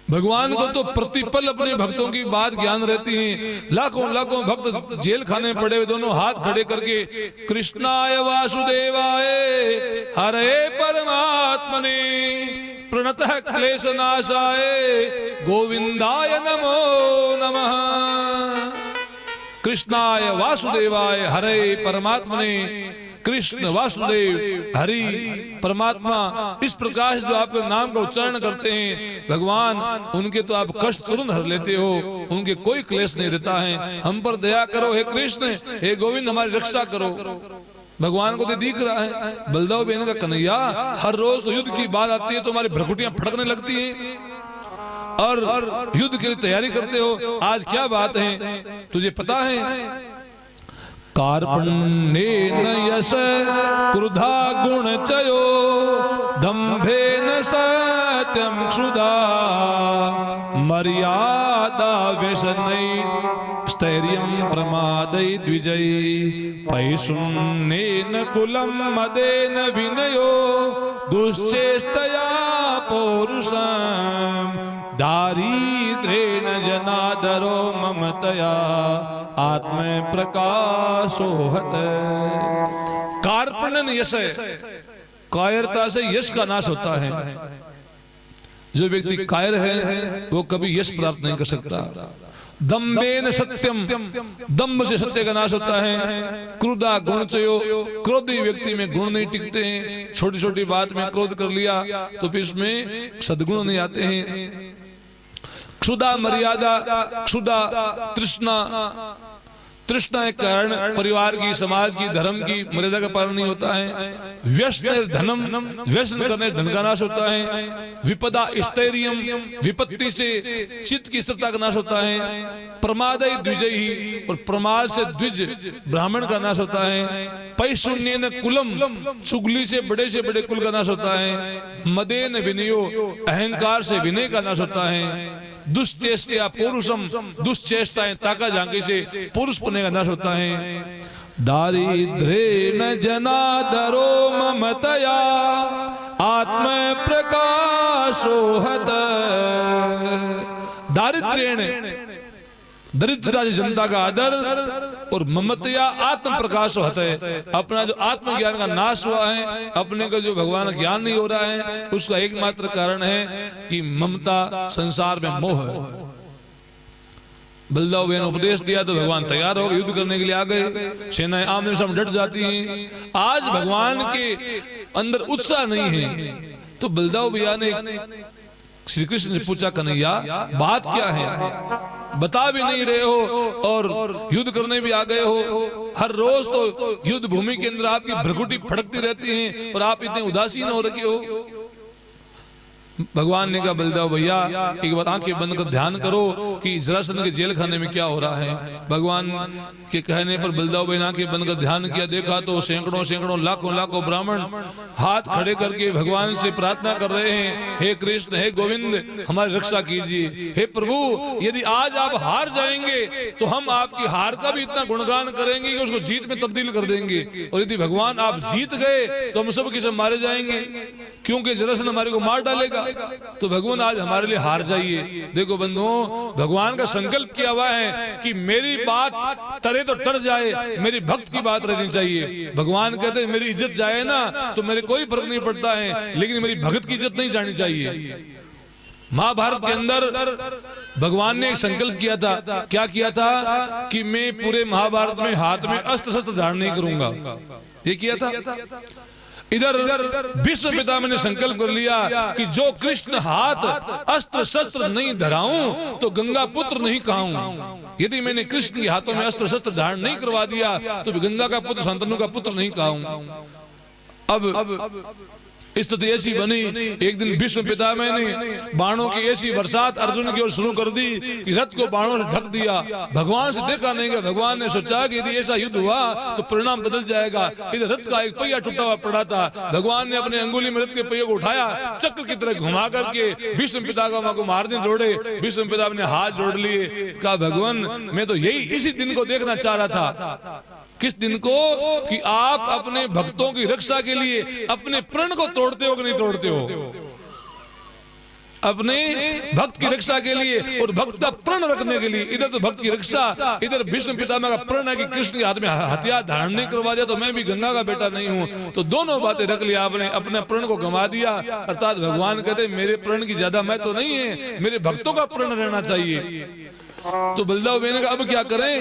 भगवान को तो प्रतिपल अपने भक्तों की बात ज्ञान रहती है। लाखों लाखों भक्त जेल खाने पड़े हुए दोनों हाथ खड़े करके कृष्णाय वासुदेवाय हरे परमात्मने प्रणतः क्लेशनाशाय गोविंदाय नमो नमः। कृष्णाय वासुदेवाय हरे परमात्मने, कृष्ण वासुदेव हरि परमात्मा, इस प्रकार जो आपके नाम का उच्चारण करते हैं भगवान उनके तो आप कष्ट तुरंत हर लेते हो, उनके कोई क्लेश नहीं रहता है। हम पर दया करो हे कृष्ण, हे गोविंद हमारी रक्षा करो। भगवान को तो दिख रहा है। बलदाऊ बहन का कन्हैया हर रोज तो युद्ध की बात आती है तो हमारी भ्रकुटियां फटकने लगती है और युद्ध के लिए तैयारी करते हो। आज क्या बात है तुझे पता है? कार्पण्येन यश क्रुधा गुणचयो दम्भेन सत्यं क्षुधा मर्यादा व्यसनै स्थैर्यं प्रमादै द्विजै पैशुन्नेन कुलं मदेन विनयो दुश्चेष्टया पौरुषं दारिद्र्येण जनादरो ममतया आत्म प्रकाशोहत। कार्पण्यन यश, कायरता से यश का नाश होता है। जो व्यक्ति कायर है वो कभी यश प्राप्त नहीं कर सकता। दम्भेन सत्यम, दम्भ से सत्य का नाश होता है। क्रोधा गुणचयो, क्रोधी व्यक्ति में गुण नहीं टिकते हैं। छोटी छोटी बात में क्रोध कर लिया तो फिर इसमें सद्गुण नहीं आते हैं। क्षुधा मर्यादा, क्षुधा तृष्णा, तृष्णा के कारण परिवार की, समाज की, धर्म की मर्यादा का पालन नहीं होता है। व्यसन धनम, व्यसन करने से धन का नाश होता है। विपदा स्थैर्यम, विपत्ति से चित्त की स्थिरता का नाश होता है। प्रमादय द्विजयी, और प्रमाद से द्विज ब्राह्मण का नाश होता है। पैशून्येन कुलम, चुगली से बड़े कुल का नाश होता है। मदेन विनयो, अहंकार से विनय का नाश होता है। दुश्चेष्टा पुरुषम, दुश्चेष्टाएं ताका झांकी से पुरुष पुण्य का नाश होता है। दारिद्र्येण जनादरो ममतया आत्म प्रकाशोहत। दारिद्र्येण, दरिद्रता से जनता का आदर, और ममतया आत्म प्रकाश होता है, अपना जो आत्मज्ञान का नाश हुआ है, अपने को जो भगवान का ज्ञान नहीं हो रहा है, उसका एकमात्र कारण है कि ममता, संसार में मोह है। बलदाव बहन उपदेश दिया तो भगवान तैयार हो गए, युद्ध करने के लिए आ गए, सेनाएं आमने सामने डट जाती हैं। आज भगवान के अंदर उत्साह नहीं है, तो बलदाव भैया ने श्री कृष्ण से पूछा, कन्हैया बात क्या है, बता भी नहीं रहे हो और युद्ध करने भी आ गए हो। हर रोज तो युद्ध भूमि के अंदर आपकी भ्रकुटी फड़कती रहती है और आप इतने उदासीन हो रखे हो। भगवान ने कहा, बलदाव भैया एक बार आंखें बंद कर ध्यान करो कि जरासंध के जेल खाने में क्या हो रहा है। भगवान के कहने पर बलदाव भैया ने आंखें बंद कर ध्यान किया, देखा तो सैकड़ों लाखों ब्राह्मण हाथ खड़े करके भगवान से प्रार्थना कर रहे हैं, हे कृष्ण, हे गोविंद, हमारी रक्षा कीजिए। हे प्रभु, यदि आज आप हार जाएंगे तो हम आपकी हार का भी इतना गुणगान करेंगे कि उसको जीत में तब्दील कर देंगे, और यदि भगवान आप जीत गए तो हम सब के सब मारे जाएंगे, क्योंकि जरासंध हमारे को मार डालेगा। तो भगवान आज हमारे लिए हार जाइए। देखो बंधुओं, भगवान का संकल्प किया हुआ है कि मेरी बात तरे तो टर जाए, मेरी भक्त की बात रहनी चाहिए। भगवान कहते हैं मेरी इज्जत जाए ना तो मेरे कोई फर्क नहीं पड़ता है, लेकिन मेरी भक्त की इज्जत नहीं जानी चाहिए। महाभारत के अंदर भगवान ने एक संकल्प किया था। क्या किया था? कि मैं पूरे महाभारत में हाथ में अस्त्र शस्त्र धारण नहीं करूंगा, ये किया था। इधर विश्व पिता मैंने संकल्प कर लिया कि जो कृष्ण हाथ अस्त्र शस्त्र नहीं धराऊं तो गंगा पुत्र नहीं कहूं। यदि मैंने कृष्ण के हाथों में अस्त्र शस्त्र धारण नहीं करवा दिया तो गंगा का पुत्र, शांतनु का पुत्र नहीं कहूं। अब स्थिति ऐसी बनी, एक दिन भीष्म पितामह ने बाणों की ऐसी बरसात अर्जुन की ओर शुरू कर दी कि रथ को बाणों से ढक दिया। भगवान से देखा नहीं गया। भगवान ने सोचा कि यदि ऐसा युद्ध हुआ तो परिणाम बदल जाएगा। इधर रथ का एक पहिया टूटा हुआ पड़ा था। भगवान ने अपने अंगुली में रथ के पहिए को उठाया, चक्र की तरह घुमा करके भीष्म पितामह को मारने दौड़े। भीष्म पितामह ने हाथ जोड़ लिए, कहा भगवान मैं तो यही इसी दिन को देखना चाह रहा था। किस दिन को? कि आप अपने भक्तों की रक्षा के लिए अपने प्रण को तोड़ते हो कि नहीं तोड़ते हो। अपने भक्त की रक्षा के लिए और भक्त का प्रण रखने के लिए। इधर तो भक्त की रक्षा, इधर भीष्म पितामह का प्रण है कि कृष्ण के हाथ में हथियार धारण नहीं करवा दिया तो मैं भी गंगा का बेटा नहीं हूं। तो दोनों बातें रख लिया आपने, अपने प्रण को गंवा दिया। अर्थात भगवान कहते मेरे प्रण की ज्यादा मैं तो नहीं है, मेरे भक्तों का प्रण रहना चाहिए। तो बलदाव बहन ने कहा अब क्या करें,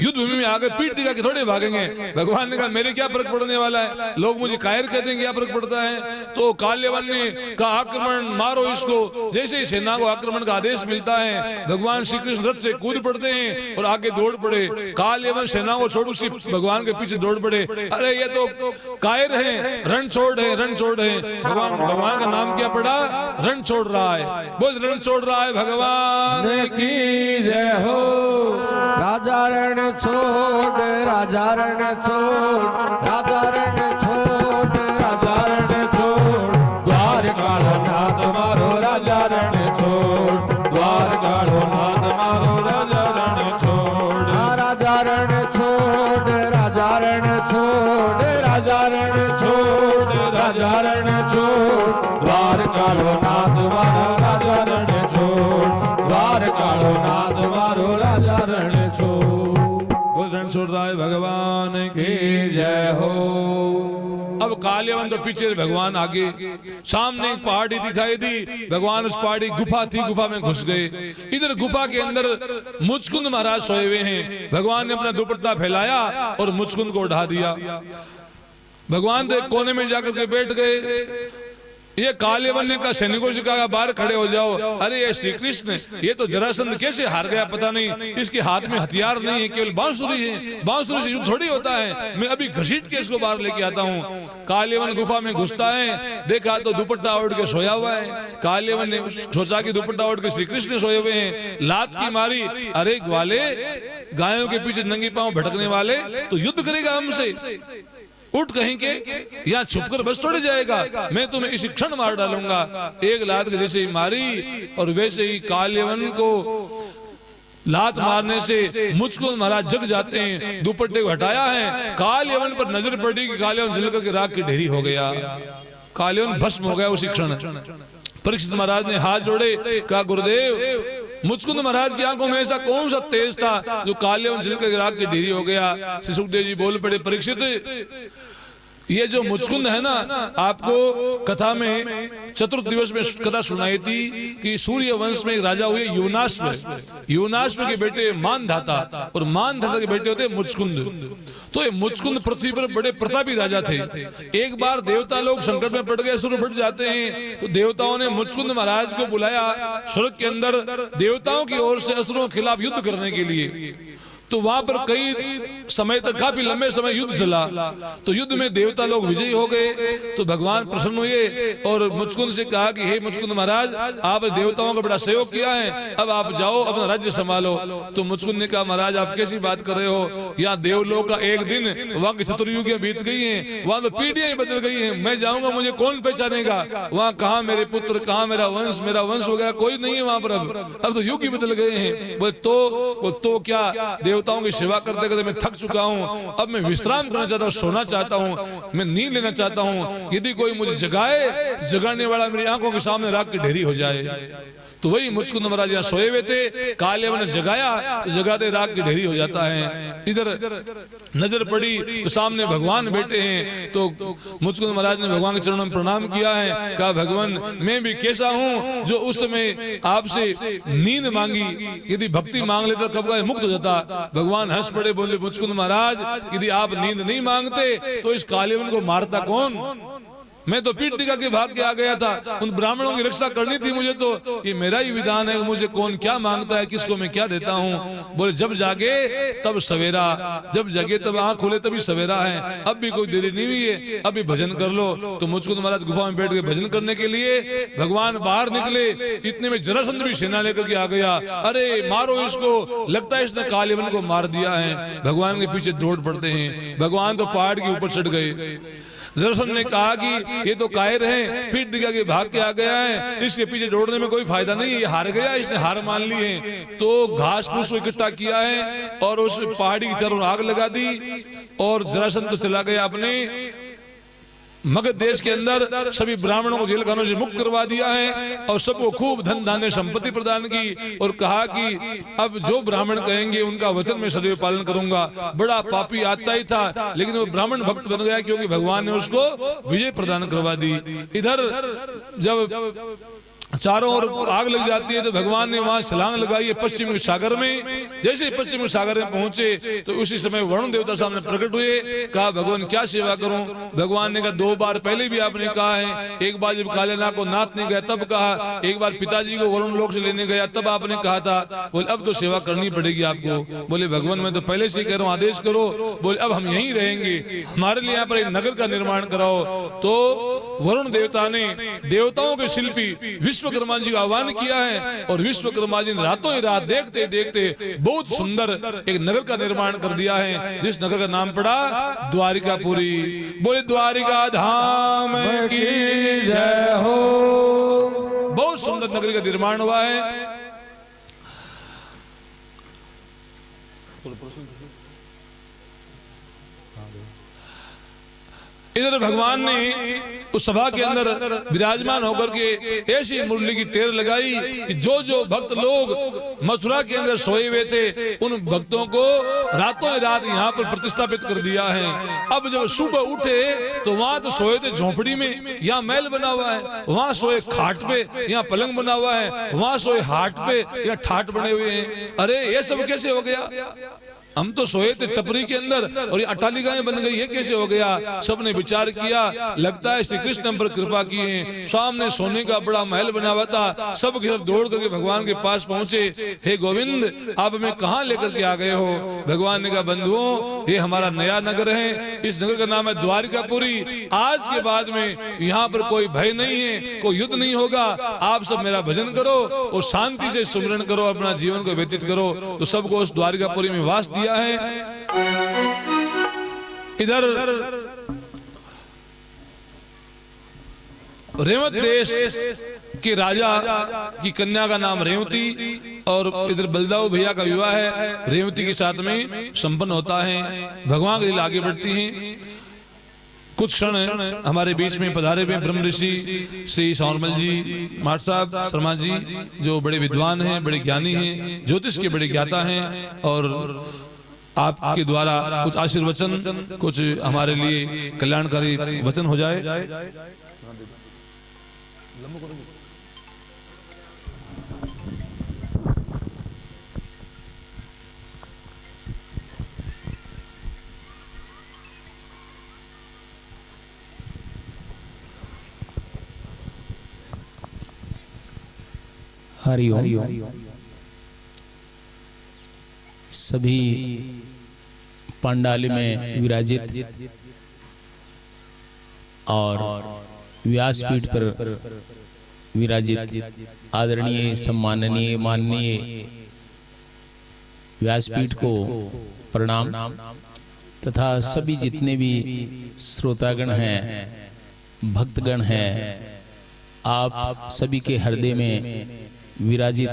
युद्ध भूमि में आगे पीठ दिखा के थोड़े भागेंगे। भगवान ने कहा मेरे क्या फर्क पड़ने वाला है, लोग मुझे कायर कहते हैं, क्या फर्क पड़ता है। तो काल्यवन ने कहा आक्रमण मारो इसको। जैसे ही सेना को आक्रमण का आदेश मिलता है भगवान श्री कृष्ण रथ से कूद पड़ते हैं और आगे दौड़ पड़े। काल्यवन सेना को छोड़ उसी भगवान के पीछे दौड़ पड़े। अरे ये तो कायर है, रण छोड़ है, रण छोड़ है। भगवान का नाम क्या पड़ा? रण छोड़ रहा है। बोल रण छोड़ रहा है भगवान की हो। राजा रण छोड़, राजा रण छोड़, राजा रण छोड़, राजा रण छोड़, द्वार काढ़ो नाथ मारो राजा रण छोड़, द्वार काढ़ो नाथ मारो राजा रण छोड़। राजा रण छोड़, राजा रण छोड़, राजा रण छोड़, राजा रण छोड़, द्वार काढ़ो नाथ मारो राजा रण छोड़, द्वार काढ़ो नाथ मारो राजा रण छोड़। बोल रण छोड़ रहा है भगवान की जय हो। अब काल्यवन तो पीछे, भगवान आगे। सामने एक पहाड़ी दिखाई दी, भगवान उस पहाड़ी गुफा थी, गुफा में घुस गए। इधर गुफा के अंदर मुचकुंद महाराज सोए हुए हैं। भगवान ने अपना दुपट्टा फैलाया और मुचकुंद को उठा दिया। भगवान तो एक कोने में जाकर के बैठ गए। ये कालेवन ने कहा सैनिकों से कहा बाहर खड़े हो जाओ। अरे ये श्री कृष्ण, ये तो जरासंध कैसे हार गया पता नहीं, इसके हाथ में हथियार नहीं है, केवल बांसुरी है, बांसुरी से युद्ध थोड़ी होता है, मैं अभी घसीट के इसको बाहर लेके आता हूँ। कालेवन गुफा में घुसता है, देखा तो दुपट्टा ओढ़ के सोया हुआ है। कालेवन ने सोचा कि दुपट्टा ओढ़ के श्री कृष्ण सोए हुए हैं, लात की मारी, अरे ग्वाले, गायों के पीछे नंगे पांव भटकने वाले, तो युद्ध करेगा हमसे, उठ कहीं के, यहाँ छुपकर बस थोड़ी जाएगा, मैं तुम्हें इसी क्षण मार डालूंगा। एक लात के जैसे ही मारी और वैसे ही कालेवन को लात मारने से मुचकुंद महाराज जग जाते हैं। दुपट्टे को हटाया है, कालेवन पर नजर पड़ी कि कालेवन जलकर के राख की ढेरी हो गया, कालेवन भस्म हो गया उसी क्षण। परीक्षित महाराज ने हाथ जोड़े, कहा गुरुदेव, मुचकुंद महाराज की आंखों में ऐसा कौन सा तेज था जो कालेवन जलकर के राख की ढेरी हो गया। श्री सुखदेव जी बोल पड़े, परीक्षित, ये जो मुचकुंद है ना, आपको कथा में चतुर्थ दिवस में कथा सुनाई थी कि सूर्य वंश में एक राजा हुए युवनाश्व, युवनाश्व के बेटे मानधाता और मानधाता के बेटे होते मुचकुंद। तो ये मुचकुंद पृथ्वी पर बड़े प्रतापी राजा थे। एक बार देवता लोग संकट में पड़ गए, असुर बढ़ जाते हैं, तो देवताओं ने मुचकुंद महाराज को बुलाया स्वर्ग के अंदर देवताओं की ओर से असुरों के खिलाफ युद्ध करने के लिए। तो वहां पर कई समय तक, काफी लंबे समय युद्ध चला। तो युद्ध में देवता लोग विजयी हो गए। तो भगवान प्रसन्न हुए और मुचकुंद से कहा कि हे मुचकुंद महाराज, आप देवताओं का बड़ा सहयोग किया है, अब आप जाओ अपना राज्य संभालो। तो मुचकुंद ने कहा, महाराज आप कैसी बात कर रहे हो, यहाँ देवलोक का एक दिन, वहां की चतुर्युगियां बीत गई हैं, वहां तो पीढ़ियां ही बदल गई हैं, मैं जाऊंगा मुझे कौन पहचानेगा, वहां कहाँ मेरे पुत्र, कहाँ मेरा वंश वगैरह कोई नहीं है वहां पर, अब तो युग ही बदल गए हैं। बोले तो क्या, देवताओं की सेवा करते करते मैं थक चुका हूँ, अब मैं विश्राम करना चाहता हूँ, सोना चाहता हूँ, मैं नींद लेना चाहता हूँ, यदि कोई मुझे जगाए तो जगाने वाला मेरी आंखों के सामने राख की ढेरी हो जाए। तो वही मुचकुंद महाराज यहाँ सोए हुए थे, कालेवन ने जगाया तो जगाते राख की ढेरी हो जाता है। इधर नजर पड़ी तो सामने भगवान बैठे हैं। तो मुचकुंद महाराज ने भगवान के चरणों में प्रणाम किया है, कहा भगवान मैं भी कैसा हूँ जो उस समय आपसे नींद मांगी, यदि भक्ति मांग लेता कब का मुक्त हो जाता। भगवान हंस पड़े, बोले मुचकुंद महाराज, यदि आप नींद नहीं मांगते तो इस कालेवन को मारता कौन, मैं तो पीठ दिखा के भाग के आ गया था, उन ब्राह्मणों की रक्षा करनी थी मुझे, तो ये मेरा ही विधान है, मुझे कौन क्या मांगता है, किसको मैं क्या देता हूँ। बोले जब जागे तब सवेरा, जब जगे तब आंख खुले तभी सवेरा है, अब भी कोई देरी नहीं हुई है, अभी भजन कर लो। तो मुझको महाराज गुफा में बैठ के भजन करने के लिए भगवान बाहर निकले, इतने में जरासंध भी सेना लेकर के आ गया। अरे मारो इसको, लगता है इसने कालेवन को मार दिया है। भगवान के पीछे दौड़ पड़ते हैं, भगवान तो पहाड़ के ऊपर चढ़ गए। जरासंध ने कहा कि ये तो कायर है, पीठ दिखा के भाग के आ गया है, इसके पीछे दौड़ने में कोई फायदा नहीं है, ये हार गया, इसने हार मान ली है। तो घास फूस को इकट्ठा किया है और उस पहाड़ी की चारों आग लगा दी और जरासंध तो चला गया अपने मगध देश के अंदर, सभी ब्राह्मणों को जेल खानों से मुक्त करवा दिया है और सबको खूब धन धान्य संपत्ति प्रदान की और कहा कि अब जो ब्राह्मण कहेंगे उनका वचन मैं सदैव पालन करूंगा। बड़ा पापी आता ही था लेकिन वो ब्राह्मण भक्त बन गया क्योंकि भगवान ने उसको विजय प्रदान करवा दी। इधर जब चारों ओर आग लग जाती है तो भगवान ने वहां छलांग लगाई है पश्चिमी सागर में। जैसे पश्चिमी सागर में पहुंचे तो उसी समय वरुण देवता सामने प्रकट हुए, कहा भगवान क्या सेवा करूं। भगवान ने कहा दो बार पहले भी आपने कहा है, एक बार जब कालेनाग को नाथने गया तब कहा, एक बार पिताजी को वरुण लोक से लेने गया तब आपने कहा था। बोले अब तो सेवा करनी पड़ेगी आपको। बोले भगवान मैं तो पहले से कह रहा हूँ आदेश करो। बोले अब हम यहीं रहेंगे, हमारे लिए यहाँ पर एक नगर का निर्माण कराओ। तो वरुण देवता ने देवताओं के शिल्पी विश्वकर्मा जी का आह्वान किया है और विश्वकर्मा जी ने रातों ही रात देखते देखते बहुत सुंदर एक नगर का निर्माण कर दिया है, जिस नगर का नाम पड़ा द्वारिकापुरी। बोले द्वारिका धाम की जय हो। बहुत सुंदर नगरी का निर्माण हुआ है। इधर भगवान ने उस सभा के अंदर विराजमान होकर के ऐसी मुरली की टेर लगाई कि जो जो भक्त लोग मथुरा के अंदर सोए हुए थे उन भक्तों को रातों रात यहाँ पर प्रतिष्ठापित कर दिया है। अब जब सुबह उठे तो वहां तो सोए थे झोपड़ी में, यहाँ महल बना हुआ है, वहां सोए खाट पे, यहाँ पलंग बना हुआ है, वहां सोए हाट पे, यहाँ ठाट बने हुए हैं। अरे ये सब कैसे हो गया? हम तो सोए थे टपरी के अंदर और ये अट्टालिकाएं बन गई, ये कैसे हो गया? सबने विचार किया, लगता है श्री कृष्ण हम पर कृपा किए। सामने सोने का बड़ा महल बना हुआ था, सब की सब दौड़ करके भगवान के पास पहुंचे। हे गोविंद, आप हमें कहाँ लेकर के आ गए हो? भगवान ने कहा, बंधुओं, ये हमारा नया नगर है, इस नगर का नाम है द्वारिकापुरी। आज के बाद में यहाँ पर कोई भय नहीं है, कोई युद्ध नहीं होगा। आप सब मेरा भजन करो और शांति से सुमिरन करो, अपना जीवन को व्यतीत करो। तो सबको उस द्वारिकापुरी में वास दिया है। इधर रेवत देश के राजा की कन्या का नाम रेवती, और इधर बलदाऊ भैया का विवाह है रेवती के साथ में संपन्न होता है। भगवान की लीला आगे बढ़ती है। कुछ क्षण हमारे बीच में पधारे हुए ब्रह्म ऋषि श्री सौरमल जी माट साहब शर्मा जी, जो बड़े विद्वान हैं, बड़े ज्ञानी हैं, ज्योतिष के बड़े ज्ञाता हैं, और आपके द्वारा कुछ आशीर्वचन, कुछ हमारे लिए कल्याणकारी वचन हो जाए। हरि ओम। सभी पंडाल में विराजित और व्यासपीठ पर विराजित आदरणीय, सम्माननीय, माननीय व्यासपीठ को प्रणाम, तथा सभी जितने भी श्रोतागण हैं, भक्तगण हैं, आप सभी के हृदय में विराजित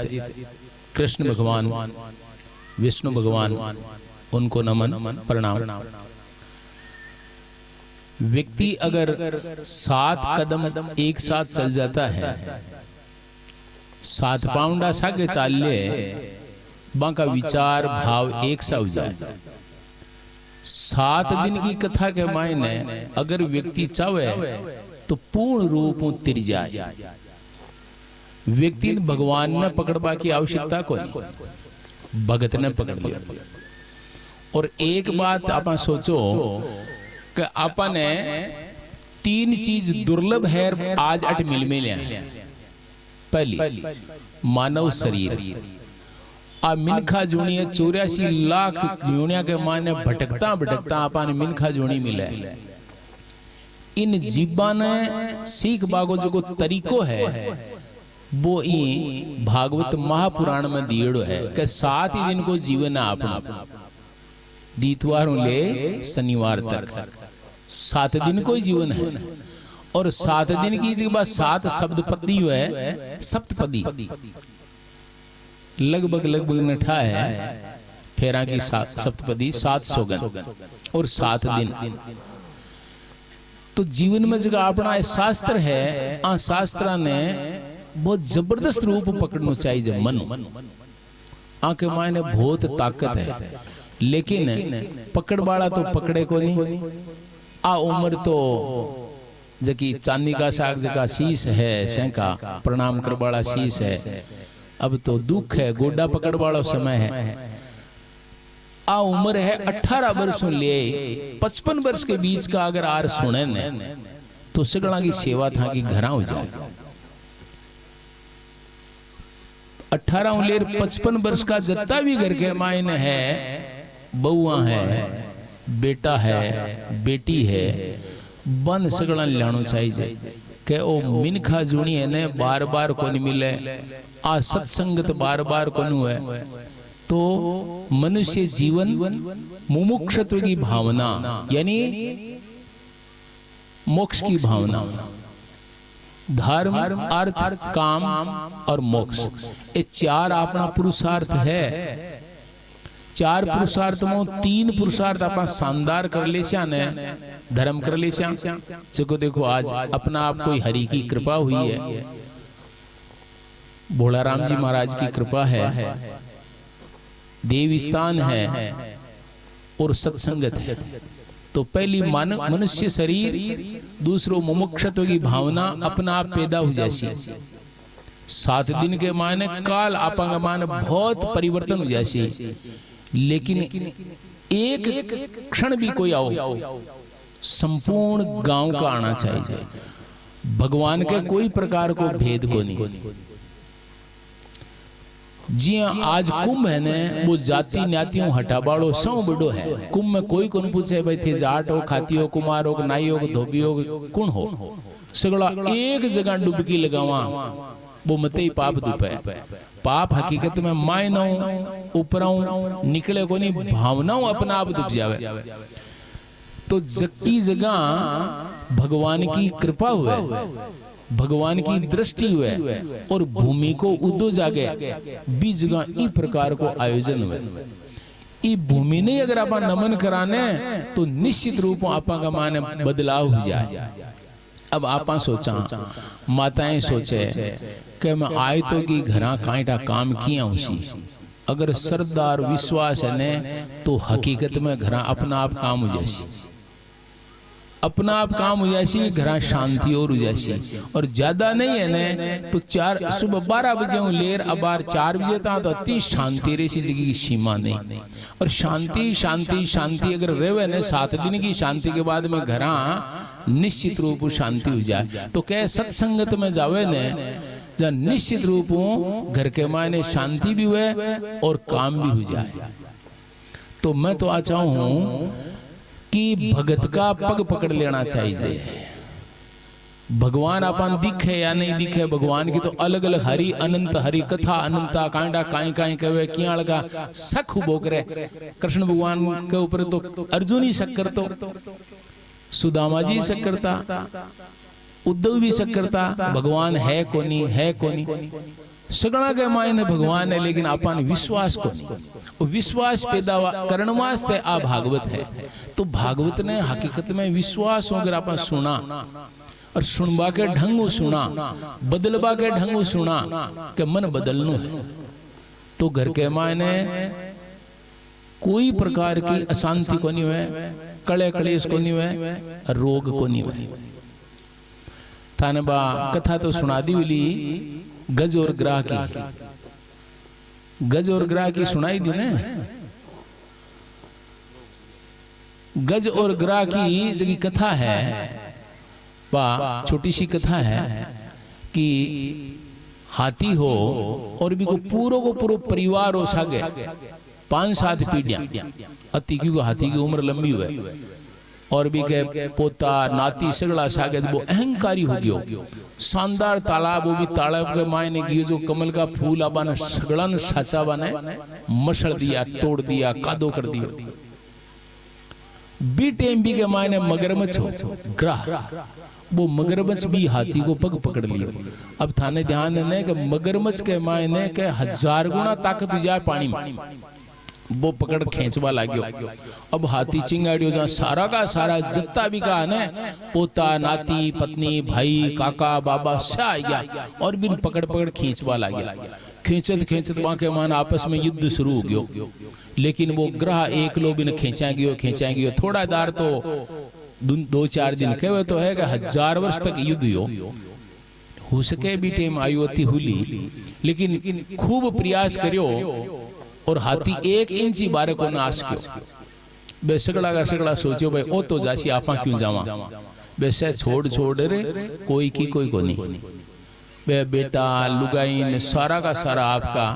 कृष्ण भगवान, विष्णु भगवान, उनको नमन, प्रणाम। व्यक्ति अगर 7 कदम एक साथ चल जाता है, 7 पाउंडा सागे चाल ले, बाका विचार भाव एक सा हो जाए। 7 दिन की कथा के मायने अगर व्यक्ति चाहे तो पूर्ण रूप उतर जाए। व्यक्ति भगवान ने पकड़वा की आवश्यकता को नहीं, भगत ने पकड़ लिया। और एक बात आप सोचो कि आपने 3 चीज दुर्लभ है आज अट मिल में लिया। पहली मानव शरीर, आ मिनखा जोनी 84 लाख जोनिया के माने भटकता भटकता आपने मिनखा जोनी मिले। इन जीवा ने सीख बागो जो तरीको है वो ई भागवत महापुराण में दिएड़ो है कि 7 ही दिन को जीवन है अपना, दीतवारों ले शनिवार तक 7 दिन को जीवन है। और 7 दिन की जगह 7 शब्द पदी है, सप्तपदी लगभग नठा है, फेरा की सप्तपदी 7 सौगन और 7 दिन। तो जीवन में जगह अपना शास्त्र है, आ शास्त्र ने बहुत जबरदस्त रूप पकड़ना चाहिए। जब मन आके मायने बहुत ताकत है, लेकिन पकड़ वाला तो पकड़े को नहीं। आ उम्र तो जकी चांदी का साग जका शीश है, सेंका प्रणाम कर वाला शीश है। अब तो दुख है, गोडा पकड़ वाला समय है। आ उम्र है 18 वर्षों ले 55 वर्ष के बीच का अगर आर सुने ने तो सगड़ा की सेवा था कि घरा हो जाए। 18 लेर 55 वर्ष का जितना भी घर के मायने है, बउआ है, बेटा है, बेटी है, बन सगड़ा लानो चाहिए के ओ मिनखा जुनी है ने बार बार को नहीं मिले, आ सत्संगत बार बार को नहीं है। तो मनुष्य जीवन मुमुक्षत्व की भावना यानी मोक्ष की भावना, धर्म, अर्थ, काम और मोक्ष, ये 4 अपना पुरुषार्थ है। 4 पुरुषार्थ में 3 पुरुषार्थ अपना शानदार कर ले ने, धर्म कर ले। देखो देखो आज अपना आप कोई हरि की कृपा हुई है, भोला राम जी महाराज की कृपा है, देव स्थान है और सत्संगत है। तो पहली मनुष्य शरीर, दूसरो मुमुक्षत्व की भावना अपना आप पैदा हो जैसी। 7 दिन के माने काल आपंग माने बहुत परिवर्तन हो जैसी। लेकिन एक क्षण भी कोई आओ, संपूर्ण गांव का आना चाहिए। भगवान के कोई प्रकार को भेद को नहीं। जी आज कुंभ है ने, वो जाति न्यातियों हटाबाड़ो सौ बड़ो है। कुंभ में कोई कौन पूछे भाई थे जाट हो, खाती हो, कुमार हो, नाई हो, धोबी हो, कौन हो, सगड़ा एक जगह डुबकी लगावा, वो मते ही पाप दुपे। पाप हकीकत में मायनाओं ऊपराओं निकले को नहीं, भावनाओं अपना आप दुब जावे। तो जक्की जगह भगवान की कृपा हुए, भगवान की दृष्टि हुए और भूमि को उदो जागे, बीच जगह ई प्रकार को आयोजन हुए। ई भूमि ने अगर आप नमन कराने तो निश्चित रूप आपा का माने बदलाव हो जाए। अब आप सोचा, माताएं सोचे कि मैं आए तो कि घरा कांटा काम किया उसी, अगर सरदार विश्वास है ने तो हकीकत में घरा अपना आप काम हो जैसी, अपना आप काम हो जैसी, घरा शांति और हो जैसी। और ज्यादा नहीं है ने तो सुबह 12 बजे लेर अबार 4 बजे तक तो अति शांति रही जगह की सीमा नहीं। और शांति शांति शांति अगर रहे ने 7 दिन की शांति के बाद में घरा निश्चित रूप शांति हो जाए। तो कह सत्संगत में जावे ने जहाँ निश्चित रूप घर के मायने शांति भी हुए और काम भी हो जाए। तो मैं तो अच्छा हूं कि भगत का पग पकड़ लेना चाहिए। भगवान अपन दिखे या नहीं दिखे, भगवान की तो अलग अलग हरि अनंत, हरि कथा अनंता, कांडा काई काई कहे किया लगा सख उबो करे। कृष्ण भगवान के ऊपर तो अर्जुन ही शक करतो, सुदामा जी शक करता, उद्धव भी शक करता, भगवान है कोनी, है कोनी, सगड़ा के मायने भगवान है, लेकिन अपन विश्वास को नहीं। विश्वास पैदा करण वास्ते आ भागवत है। तो भागवत ने हकीकत में विश्वास अगर अपन सुना और सुनबा के ढंग सुना, बदलबा के ढंग सुना कि मन बदलनो है, तो घर के मायने कोई प्रकार की अशांति को नहीं हुए, कले कलेश को नहीं हुए, रोग को नहीं हुए। थाने बा कथा तो सुना दी बोली गज और ग्राह की, गज और ग्राह की सुनाई दी ने। गज और ग्राह की जगह कथा है, वाह छोटी सी कथा है कि हाथी हो और भी को पूरो परिवार हो सागे 5-7 पीढ़ियां, अति की हाथी की उम्र लंबी हुए और भी के पोता नाती सगड़ा सागे, वो अहंकारी हो गयो। शानदार तालाब, वो भी तालाब के मायने गियो जो कमल का फूल आबाने सगड़ा न साचा बने मसल दिया, तोड़ दिया, कादो कर दियो। बी टेम भी के मायने मगरमच्छ हो ग्राह, वो मगरमच्छ भी हाथी को पग पकड़ लियो। अब थाने ध्यान देने कि मगरमच्छ के मायने के 1000 गुना ताकत जाए पानी में, वो पकड़ खींचवा लाग्यो। अब हाथी चिंगाड़ियो जहाँ सारा का सारा जत्ता भी का ने पोता नाती पत्नी भाई काका बाबा सा आ गया और बिन पकड़ पकड़ खींचवा लाग्या। खींचत खींचत वहां के मान आपस में युद्ध शुरू हो गयो। लेकिन वो ग्रह एक लो बिन खींचा गयो थोड़ा दार तो 2-4 दिन कहे तो है कि 1000 वर्ष तक युद्ध हो सके भी टेम आयु अति हुली, लेकिन खूब प्रयास करियो और हाथी 1 इंची बारे को नाश क्यों। बे सगड़ा का सगड़ा सोचो भाई ओ तो जासी आपा क्यों जावा, वैसे छोड़ रे कोई की कोई को नहीं। बे बेटा लुगाइन सारा का सारा आपका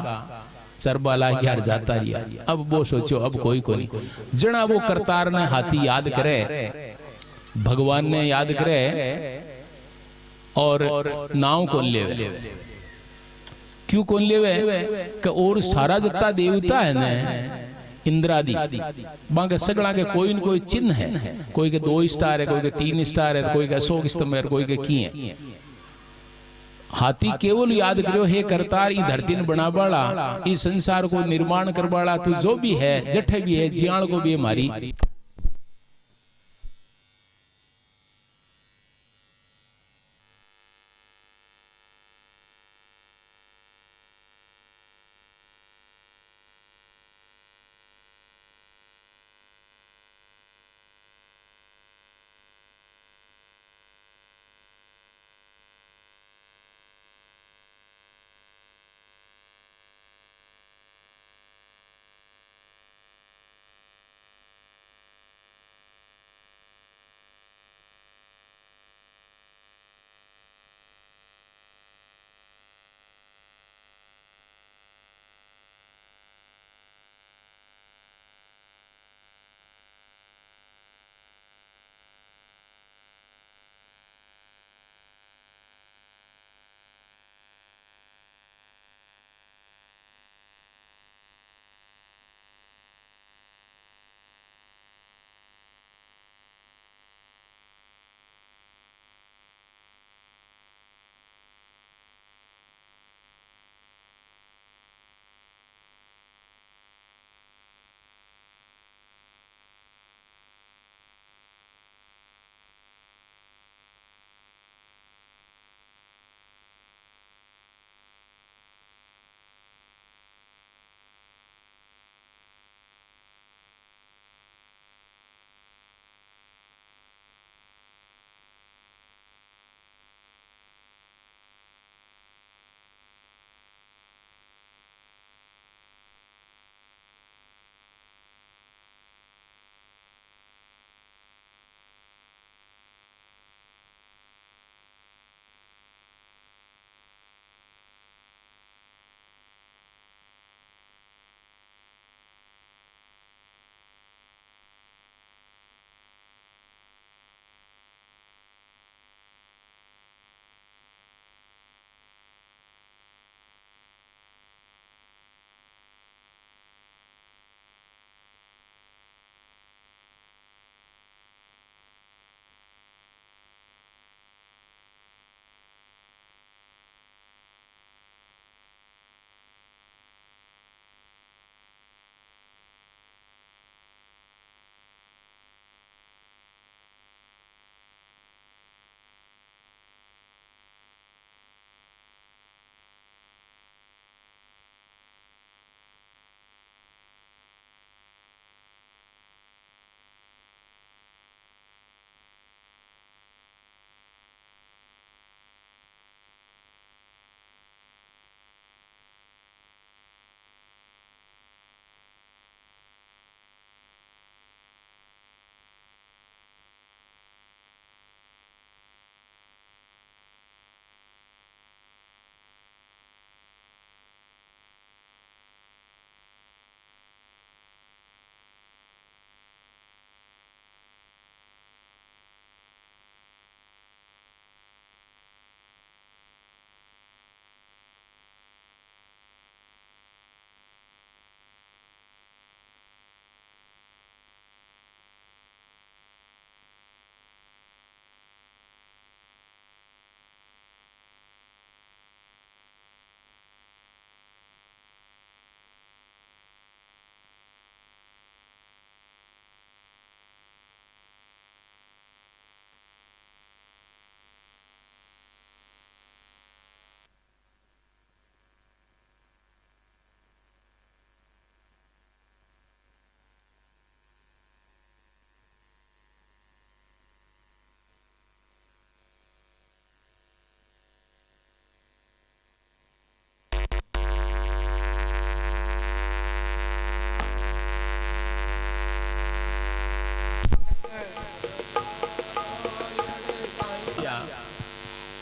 चरबाला यार जाता रिया। अब वो सोचो अब कोई को नहीं। जना वो करतार ने हाथी याद करे, भगवान ने याद करे और नाव को ले क्यों कौन लेवे कि और सारा जत्ता देवता है ने इंद्रादि बांके सगड़ा के कोई न कोई चिन्ह है, कोई के 2 स्टार है, कोई के 3 स्टार है, कोई के अशोक स्तंभ है, कोई के की है। हाथी केवल याद करो हे करतार ई धरती ने बना बाड़ा, इस संसार को निर्माण कर बाड़ा, तू जो भी है जठे भी है जियाण को भी हमारी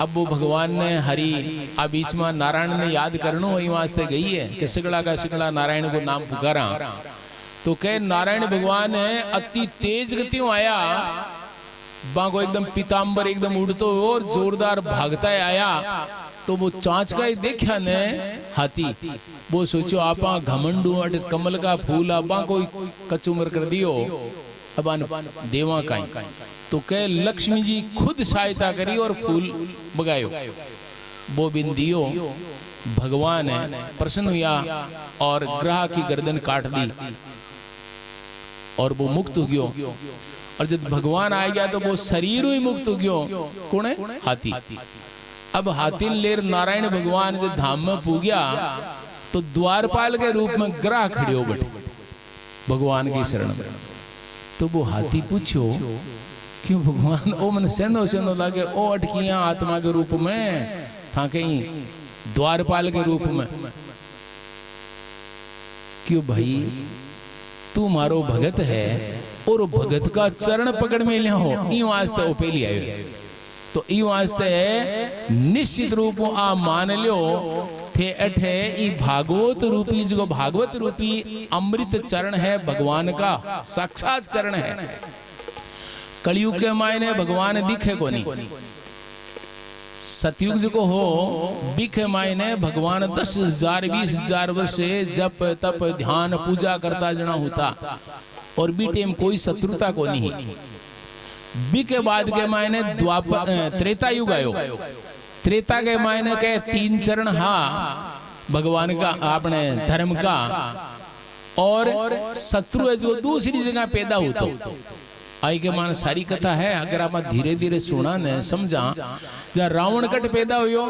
अब वो भगवान ने हरि आ बीच में नारायण ने याद करनो वही वास्ते गई है कि सिकड़ा का सिकड़ा नारायण को नाम पुकारा। तो कह नारायण भगवान अति तेज गतियों आया, बाको एकदम पीताम्बर एकदम उड़तो और जोरदार भागता आया। तो वो चांच का ही देखा ने हाथी, वो सोचो आपा घमंडू अट कमल का फूल आपा कोई कचुमर कर दियो अब देवा का। तो कह लक्ष्मी जी खुद सहायता करी और फूल बगायो, वो बिंदियो भगवान प्रसन्न हुआ और ग्रह की गर्दन काट दी और वो मुक्त हो गयो। और जब भगवान आ गया तो वो शरीर ही मुक्त हो गयो। कौन है? हाथी। अब हाथी लेर नारायण भगवान जब धाम में पूग्या तो द्वारपाल के रूप में ग्रह खड़े हो बैठे भगवान की शरण में। तो वो हाथी पूछो क्यों भगवान ओ मन सेनो सेनो लागे ओ अटकिया आत्मा के रूप में था कहीं द्वारपाल के रूप में क्यों भाई तू मारो भगत है और भगत का चरण पकड़ में लिया हो ई वास्ते ओ पहली आयो। तो ई वास्ते निश्चित रूप आ मान लियो थे अठे ई भागवत रूपी जो भागवत रूपी अमृत चरण है भगवान का साक्षात चरण है। कलयुग के मायने भगवान दिखे को नहीं, सतयुग को हो दिखे मायने भगवान 10,000 20,000 वर्ष से जप तप ध्यान पूजा करता जना होता और बीटे में कोई शत्रुता को नहीं। बी के बाद के मायने द्वापर त्रेता युग आयो। त्रेता के मायने के 3 चरण हा भगवान का अपने धर्म का और शत्रु है जो दूसरी जगह पैदा होता। आई के मान सारी कथा है अगर आप धीरे धीरे सुना ने समझा। जहाँ रावण कट पैदा हुयो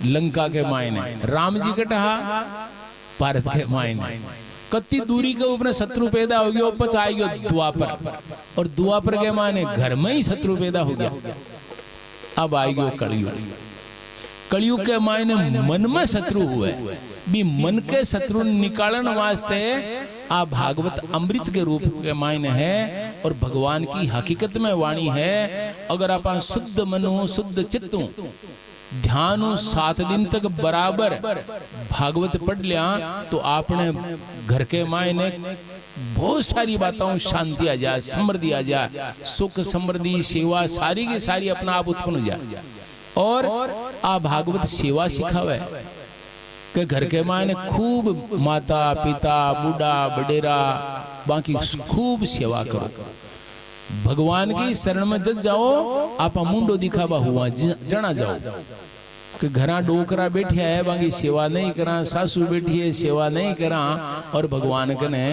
लंका के मायने, राम जी कट हा भारत के मायने, कत्ती दूरी के ऊपर शत्रु पैदा हो गया पच आ गया द्वापर और द्वापर के मायने घर में ही शत्रु पैदा हो गया। अब आ गयो कलयुग। कलयुग के मायने मन में शत्रु हुए भी मन के शत्रु निकालन वास्ते आ भागवत अमृत के रूप के मायने है और भगवान की हकीकत में वाणी है। अगर आप शुद्ध मनो शुद्ध चित्तों ध्यान 7 दिन तक बराबर भागवत पढ़ लिया तो आपने घर के मायने बहुत सारी बातों शांति आ जाए, समृद्धि आ जाए, सुख समृद्धि सेवा सारी की सारी अपना आप उत्पन्न हो जाए। और आ भागवत सेवा सिखावे के घर के मायने खूब माता पिता बूढ़ा बडेरा बाकी खूब सेवा करो। भगवान की शरण में जब जाओ आप मुंडो दिखावा हुआ जना जाओ कि घरा डोकरा बैठे है बाकी सेवा नहीं करा, सासू बैठी है सेवा नहीं करा और भगवान कने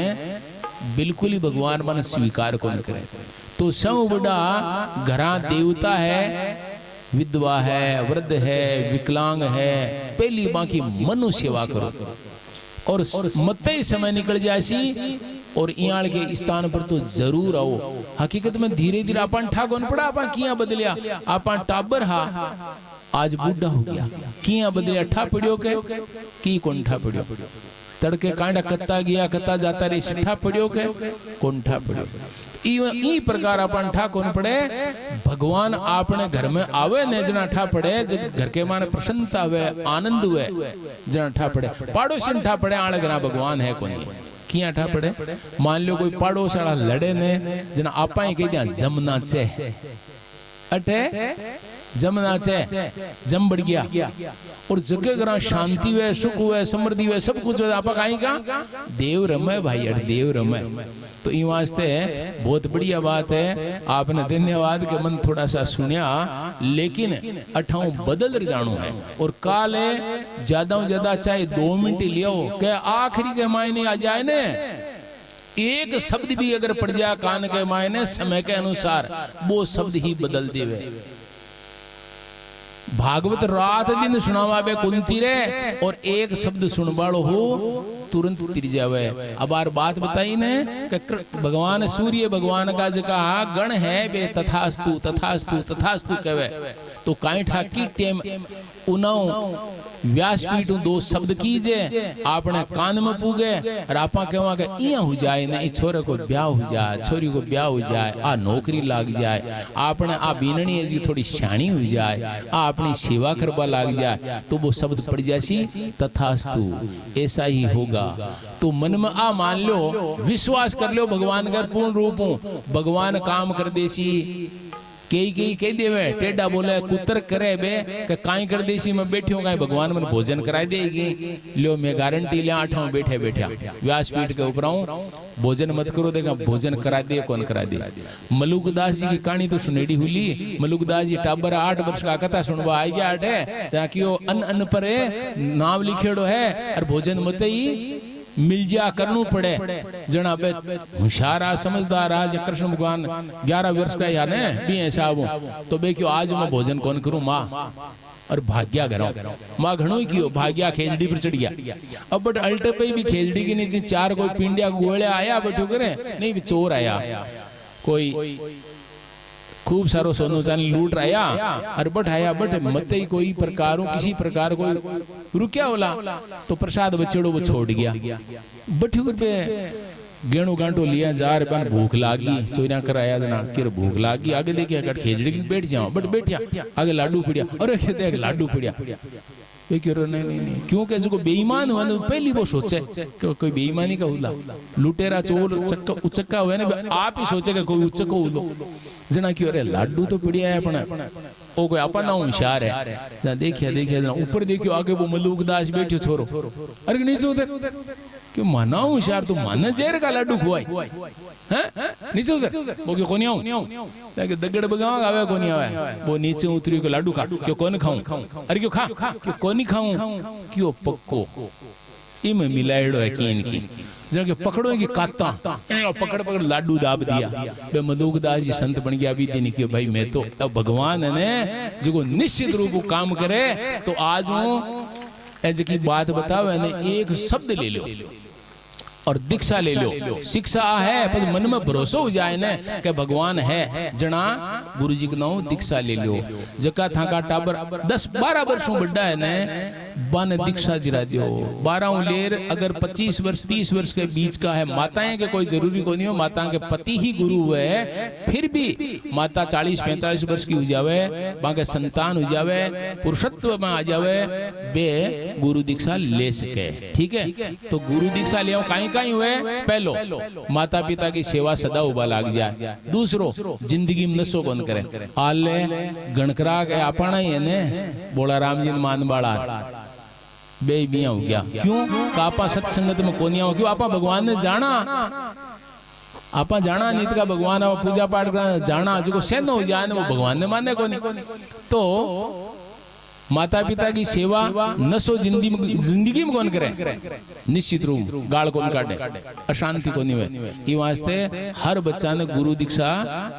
बिल्कुल ही भगवान मन स्वीकार को नहीं करे। तो सब बड़ा घरा देवता है, विधवा है, वृद्ध है, विकलांग है, पहली बाकी मनु सेवा करो और मत ही समय निकल जाए और इयाल के स्थान पर तो जरूर आओ। हकीकत में धीरे धीरे अपन ठाकोन पड़ा अपन किया बदलिया अपन टाबर हा आज बूढ़ा हो गया किया बदलिया ठा पड़ियो के की कौन ठा पड़ियो तड़के कांडा कत्ता गया कत्ता जाता रे ठा पड़ियो के कौन ठा पड़ियो। ई प्रकार अपन ठा कौन पड़े भगवान आपने घर में आवे ने जना ठा पड़े जब घर के माने प्रसन्नता हुए आनंद हुए जना ठा पड़े। पाड़ोसी ठा पड़े आड़ गना भगवान है कोनी किया ठा पड़े। मान लो कोई पड़ोस वाला लड़े ने जना आपा ही कह दिया जमना चे अटे जमना चे जम बढ़ गया और जगह ग्रह शांति हुए सुख हुए समृद्धि हुए सब कुछ आपा कहीं का देव रमे भाई अरे देव रमे। तो ई वास्ते बहुत बढ़िया बात है आपने धन्यवाद के मन थोड़ा सा सुनिया लेकिन अठाऊ बदल जानो है और काल ज्यादा ज्यादा चाहे 2 मिनट लियो के आखिरी के मायने आ जाए ने एक शब्द भी अगर पड़ जाए कान के मायने समय के अनुसार वो शब्द ही बदल देवे। भागवत रात दिन सुनावा बे कुंती रे और एक शब्द सुनवाड़ो हो तुरंत तिर जावे। अब आर बात बताई ने कि भगवान सूर्य भगवान का जका गण है बे तथास्तु तथास्तु तथास्तु कहवे। तो काई ठाकी टेम उनाओ व्यासपीठ दो शब्द कीजे आपने कान में पूगे और आपा कहवा के इया हो जाए ने छोरे को ब्याह हो जाए, छोरी को ब्याह हो जाए, आ नौकरी लाग जाए, आपने आ बीननी है जी थोड़ी शानी हो जाए, आ अपनी सेवा करवा लाग जाए, तो वो शब्द पड़ जासी तथास्तु ऐसा ही होगा। तो मन में आ मान लो, विश्वास कर लो भगवान का पूर्ण रूप हूं, भगवान काम कर देसी। कई कह देवे टेढ़ा बोले कुतर करे बे कि काई कर देसी मैं बैठी हूं, काई भगवान मन भोजन कराई देगी। लो मैं गारंटी ले आठा बैठे बैठा व्यासपीठ के ऊपर आऊं, भोजन मत करो, देखा भोजन करा दे कौन करा दे। मलुकदास जी की कहानी तो सुनेड़ी हुली। मलुकदास जी टाबर 8 वर्ष का कथा सुनवा आई गया है, ताकि वो अन्न पर नाम लिखेड़ो है और भोजन मत ही मिल जा करनू पड़े। जना बे होशियार समझदार आज कृष्ण भगवान 11 वर्ष का या ने भी ऐसा हूं, तो बे क्यों आज मैं भोजन कौन करूं माँ और भाग्या करो माँ घणो ही क्यों भाग्या खेजड़ी पर चढ़ गया। अब बट अल्टे पे भी खेजड़ी के नीचे 4 कोई पिंडिया गोले आया बैठो करे नहीं चोर आया, कोई खूब सारो सोनो चांदी लूट रहा और बट आया बट मत ही कोई प्रकारों किसी प्रकार कोई रुकिया होला तो प्रसाद बचड़ो वो छोड़ गया। बठू पे गेणु गांटो लिया जा रहे बन भूख लागी चोरिया कराया जना कि भूख लागी आगे देखे अगर खेजड़ी की बैठ जाओ बट बैठिया आगे लाडू पिड़िया अरे देख लाडू पिड़िया नहीं क्यों कह जो बेईमान हुआ पहली वो सोचे कि कोई बेईमानी का हुला लुटेरा चोर उचक्का हुआ ना आप ही सोचेगा कोई उचक्को हुलो जना क्यों अरे लाडू तो पिड़िया है अपना ओ कोई अपना होशियार है। देखिए देखिए ऊपर देखियो आगे वो मलुकदास बैठो छोरो अरे नीचे उधर क्यों माना होशियार तो माना जेर का लाडू खुआई हैं नीचे उधर वो क्यों कोनी आऊं दगड़ बगाव आवे कोनी आवे वो नीचे उतरी को लाडू खा क्यों कौन खाऊं अरे क्यों खा क्यों कोनी खाऊं क्यों पक्को इम मिलाएड़ो है कीन की जब पकड़ो कि काता पकड़ पकड़ लाडू दाब दिया बे मलुकदास जी संत बन गया। अभी दिन की भाई मैं तो अब भगवान ने जो निश्चित रूप काम करे तो आज हूँ ऐसे की बात बताओ ने एक शब्द ले लो और दीक्षा ले लो। शिक्षा है पर मन में भरोसा हो जाए ना कि भगवान है जना गुरु जी को दीक्षा ले लो। जका था का टाबर 10-12 वर्षों बड़ा है ने बन दीक्षा दिला दो 12 लेर अगर 25 वर्ष 30 वर्ष के बीच का है माताएं के कोई जरूरी को नहीं हो माता के पति ही गुरु है फिर भी माता 40-45 वर्ष की हो जावे बाके संतान हो जावे पुरुषत्व में आ जावे बे गुरु दीक्षा ले सके। ठीक है तो गुरु दीक्षा ले कहीं हुए पहलो माता पिता की सेवा सदा उबा लाग जाए। दूसरो जिंदगी में नशो कौन करे आले गणकरा के अपना ही है ने बोला राम जी मान बाड़ा बे बिया हो गया क्यों आपा सत्संगत में कोनी हो क्यों आपा भगवान ने जाना आपा जाना नित का भगवान आप पूजा पाठ जाना जो सेन हो जाए वो भगवान ने माने कोनी। तो माता पिता की सेवा नसो जिंदगी में कौन करे निश्चित रूप गाल कौन काटे अशांति को नहीं ये वास्ते हर बच्चा ने गुरु दीक्षा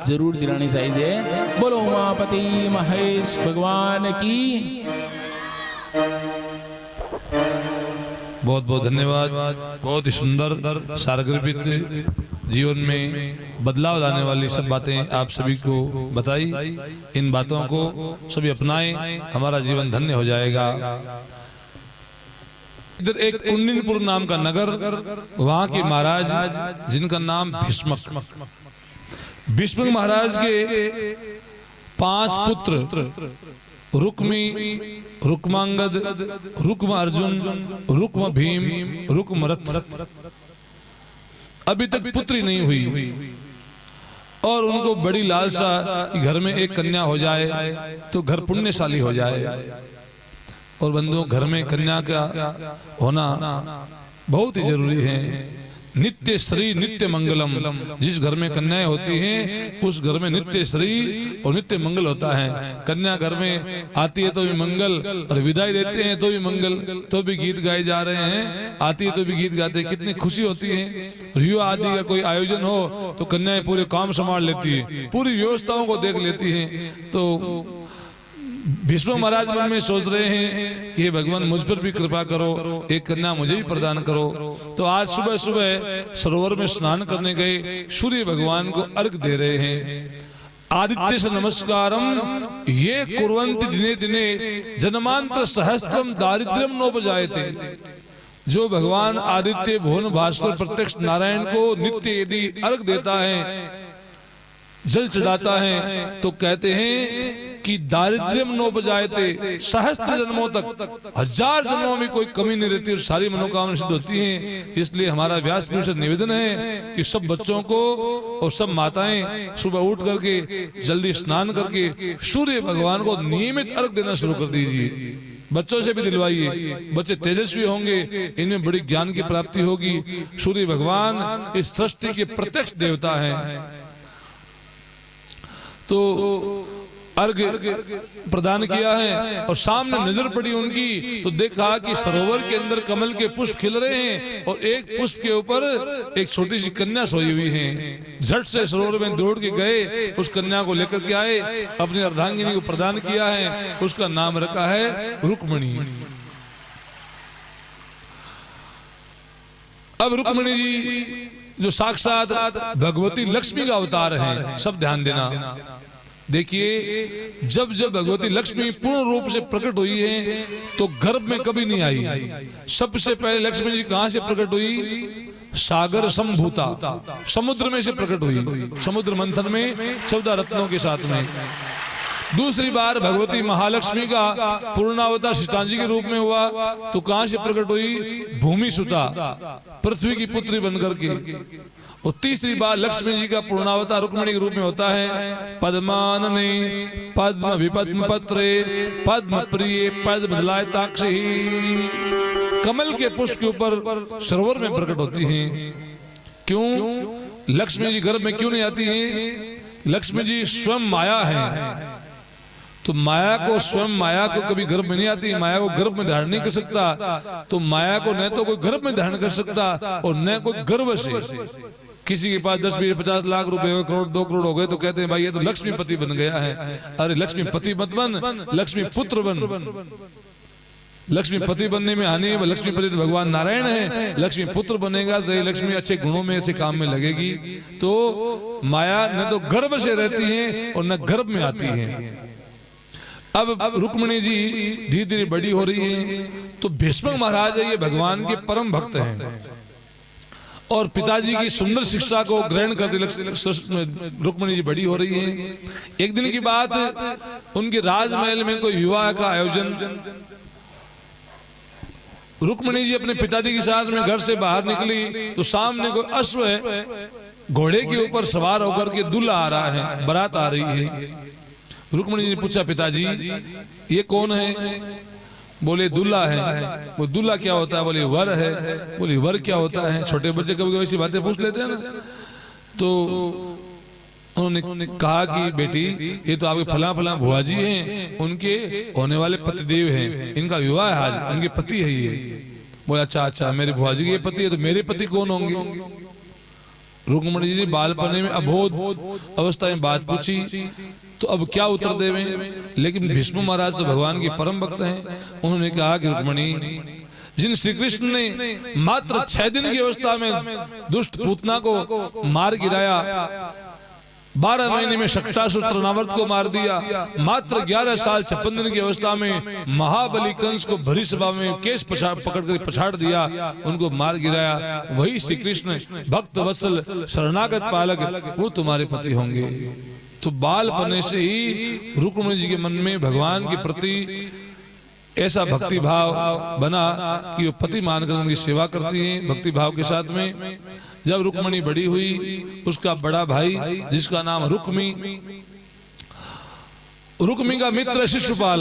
जरूर दिलानी चाहिए। बोलो उमापति महेश भगवान की बहुत बहुत धन्यवाद। बहुत ही सुंदर सारगर्भित जीवन में बदलाव लाने वाली सब बातें आप सभी को बताई। इन बातों को सभी अपनाएं हमारा जीवन धन्य हो जाएगा। इधर एक कुंडिनपुर नाम का नगर वहां के महाराज जिनका नाम भीष्मक महाराज के 5 पुत्र रुक्मी रुक्मांगद रुक्म अर्जुन रुक्म भीम रुक्म रथ अभी तक पुत्री नहीं हुई और उनको बड़ी लालसा घर में एक कन्या हो जाए तो घर पुण्यशाली हो जाए। और बंधुओं घर में कन्या का होना बहुत ही जरूरी है। नित्य श्री नित्य मंगलम जिस घर में कन्याएं होती हैं उस घर में नित्य श्री और नित्य मंगल होता है। कन्या घर में आती है तो भी मंगल और विदाई देते हैं तो भी मंगल तो भी गीत गाए जा रहे हैं आती है तो भी गीत गाते हैं कितनी खुशी होती है। रियो आदि का कोई आयोजन हो तो कन्याएं पूरे काम संभाल लेती है पूरी व्यवस्थाओं को देख लेती है। तो भीष्म महाराज मन में सोच रहे हैं कि भगवान मुझ पर भी कृपा करो, एक कन्या मुझे भी प्रदान करो। तो आज सुबह सुबह सरोवर में स्नान करने गए, सूर्य भगवान को अर्घ दे रहे हैं। आदित्य से नमस्कारम ये कुर्वन्ति दिने दिने जन्मांतर सहस्त्रम दारिद्र्यम नोपजायते। जो भगवान आदित्य भुवन भास्कर प्रत्यक्ष नारायण को नित्य यदि अर्घ देता है, जल चढ़ाता है, तो कहते हैं कि दारिद्र्यम नोपजायते, सहस्त्र जन्मों तक, 1000 जन्मों में कोई कमी नहीं रहती और सारी मनोकामना सिद्ध होती हैं। इसलिए हमारा व्यासपीठ से निवेदन है कि सब बच्चों को और सब माताएं सुबह उठ करके जल्दी स्नान करके सूर्य भगवान को नियमित अर्घ देना शुरू कर दीजिए। बच्चों से भी दिलवाइए, बच्चे तेजस्वी होंगे, इनमें बड़ी ज्ञान की प्राप्ति होगी। सूर्य भगवान इस सृष्टि के प्रत्यक्ष देवता है। तो अर्घ प्रदान किया है और सामने नजर पड़ी उनकी, तो देखा कि सरोवर के अंदर कमल के पुष्प खिल रहे हैं और एक पुष्प के ऊपर एक छोटी सी कन्या सोई हुई है। झट से सरोवर में दौड़ के गए, उस कन्या को लेकर के आए, अपनी अर्धांगिनी को प्रदान किया है। उसका नाम रखा है रुक्मिणी। अब रुक्मिणी जी जो साक्षात भगवती लक्ष्मी का अवतार है, सब ध्यान देना। देखिए, जब जब भगवती लक्ष्मी पूर्ण रूप से प्रकट हुई है तो गर्भ में कभी नहीं आई। सबसे पहले लक्ष्मी जी कहां से प्रकट हुई? सागर संभूता, समुद्र में से प्रकट हुई, समुद्र मंथन में 14 रत्नों के साथ में। दूसरी बार भगवती महालक्ष्मी का पूर्णावतार शीतांजी के रूप में हुआ तो कहां से प्रकट हुई? भूमि सुता, पृथ्वी की पुत्री बनकर के। और तीसरी बार लक्ष्मी जी का पूर्णावतार रुक्मिणी के रूप में होता है। पद्मानने पद्म विपद्म पत्रे पद्म प्रिय पद्म दलायताक्षी, कमल के पुष्प के ऊपर सरोवर में प्रकट होती हैं। क्यों? लक्ष्मी जी गर्भ में क्यों नहीं आती हैं? लक्ष्मी जी स्वयं माया है, तो माया को स्वयं माया को कभी गर्भ में नहीं आती, माया को गर्भ में धारण नहीं कर सकता। तो माया को न तो कोई गर्भ में धारण कर सकता और न कोई गर्भ से। किसी के पास 10, 20, 50 लाख रुपए हो, करोड़ 2 करोड़ हो गए तो कहते हैं भाई ये तो लक्ष्मीपति बन गया है। अरे लक्ष्मीपति मत बन, लक्ष्मी पुत्र बन। लक्ष्मीपति बनने में हानि है, लक्ष्मीपति तो भगवान नारायण है। लक्ष्मी पुत्र बनेगा तो ये लक्ष्मी अच्छे गुणों में अच्छे काम में लगेगी। तो माया न तो गर्भ से रहती है और न गर्भ में आती है। अब रुक्मिणी जी धीरे धीरे बड़ी हो रही है तो भीष्म महाराज है, ये भगवान के परम भक्त हैं और पिताजी की सुंदर शिक्षा को ग्रहण कर रुक्मिणी जी बड़ी हो रही है। एक दिन की बात, उनके राजमहल में कोई विवाह का आयोजन, रुक्मिणी जी अपने पिताजी के साथ में घर से बाहर निकली तो सामने कोई अश्व है, घोड़े के ऊपर सवार होकर के दूल्हा आ रहा है, बारात आ रही है। रुक्मिणी जी ने पूछा, पिताजी ये कौन है? बोले दूल्हा है। वो दूल्हा क्या होता है? बोले वर है। बोले वर क्या होता है? छोटे बच्चे कभी कभी ऐसी बातें पूछ लेते हैं ना। तो उन्होंने कहा कि बेटी ये तो आपके फला फला भुआ जी हैं, उनके होने वाले पतिदेव हैं, इनका विवाह है आज, उनके पति है ये। बोला अच्छा अच्छा, मेरे भुआ जी के पति है, तो मेरे पति कौन होंगे? रुक्मिणी जी ने बालपने में अबोध अवस्था में बात पूछी तो अब क्या उत्तर देवें? लेकिन भीष्म महाराज तो भगवान के परम भक्त हैं। उन्होंने कहा कि रुक्मिणी, जिन श्री कृष्ण ने मात्र 6 दिन की अवस्था में दुष्ट पूतना को मार गिराया, 12 महीने में शक्तासुर तृणावर्त को मार दिया, मात्र 11 साल 56 दिन की अवस्था में महाबली कंस को भरी सभा में केस पकड़ कर पछाड़ दिया, उनको मार गिराया, वही श्री कृष्ण भक्त वत्सल शरणागत पालक वो तुम्हारे पति होंगे। तो बालपने से ही रुक्मिणी जी के मन में भगवान के प्रति ऐसा भक्ति भाव बना कि वो पति मानकर उनकी सेवा करती हैं भक्ति भाव के साथ में। जब रुक्मिणी बड़ी हुई, उसका बड़ा भाई जिसका नाम रुक्मी का मित्र शिशुपाल,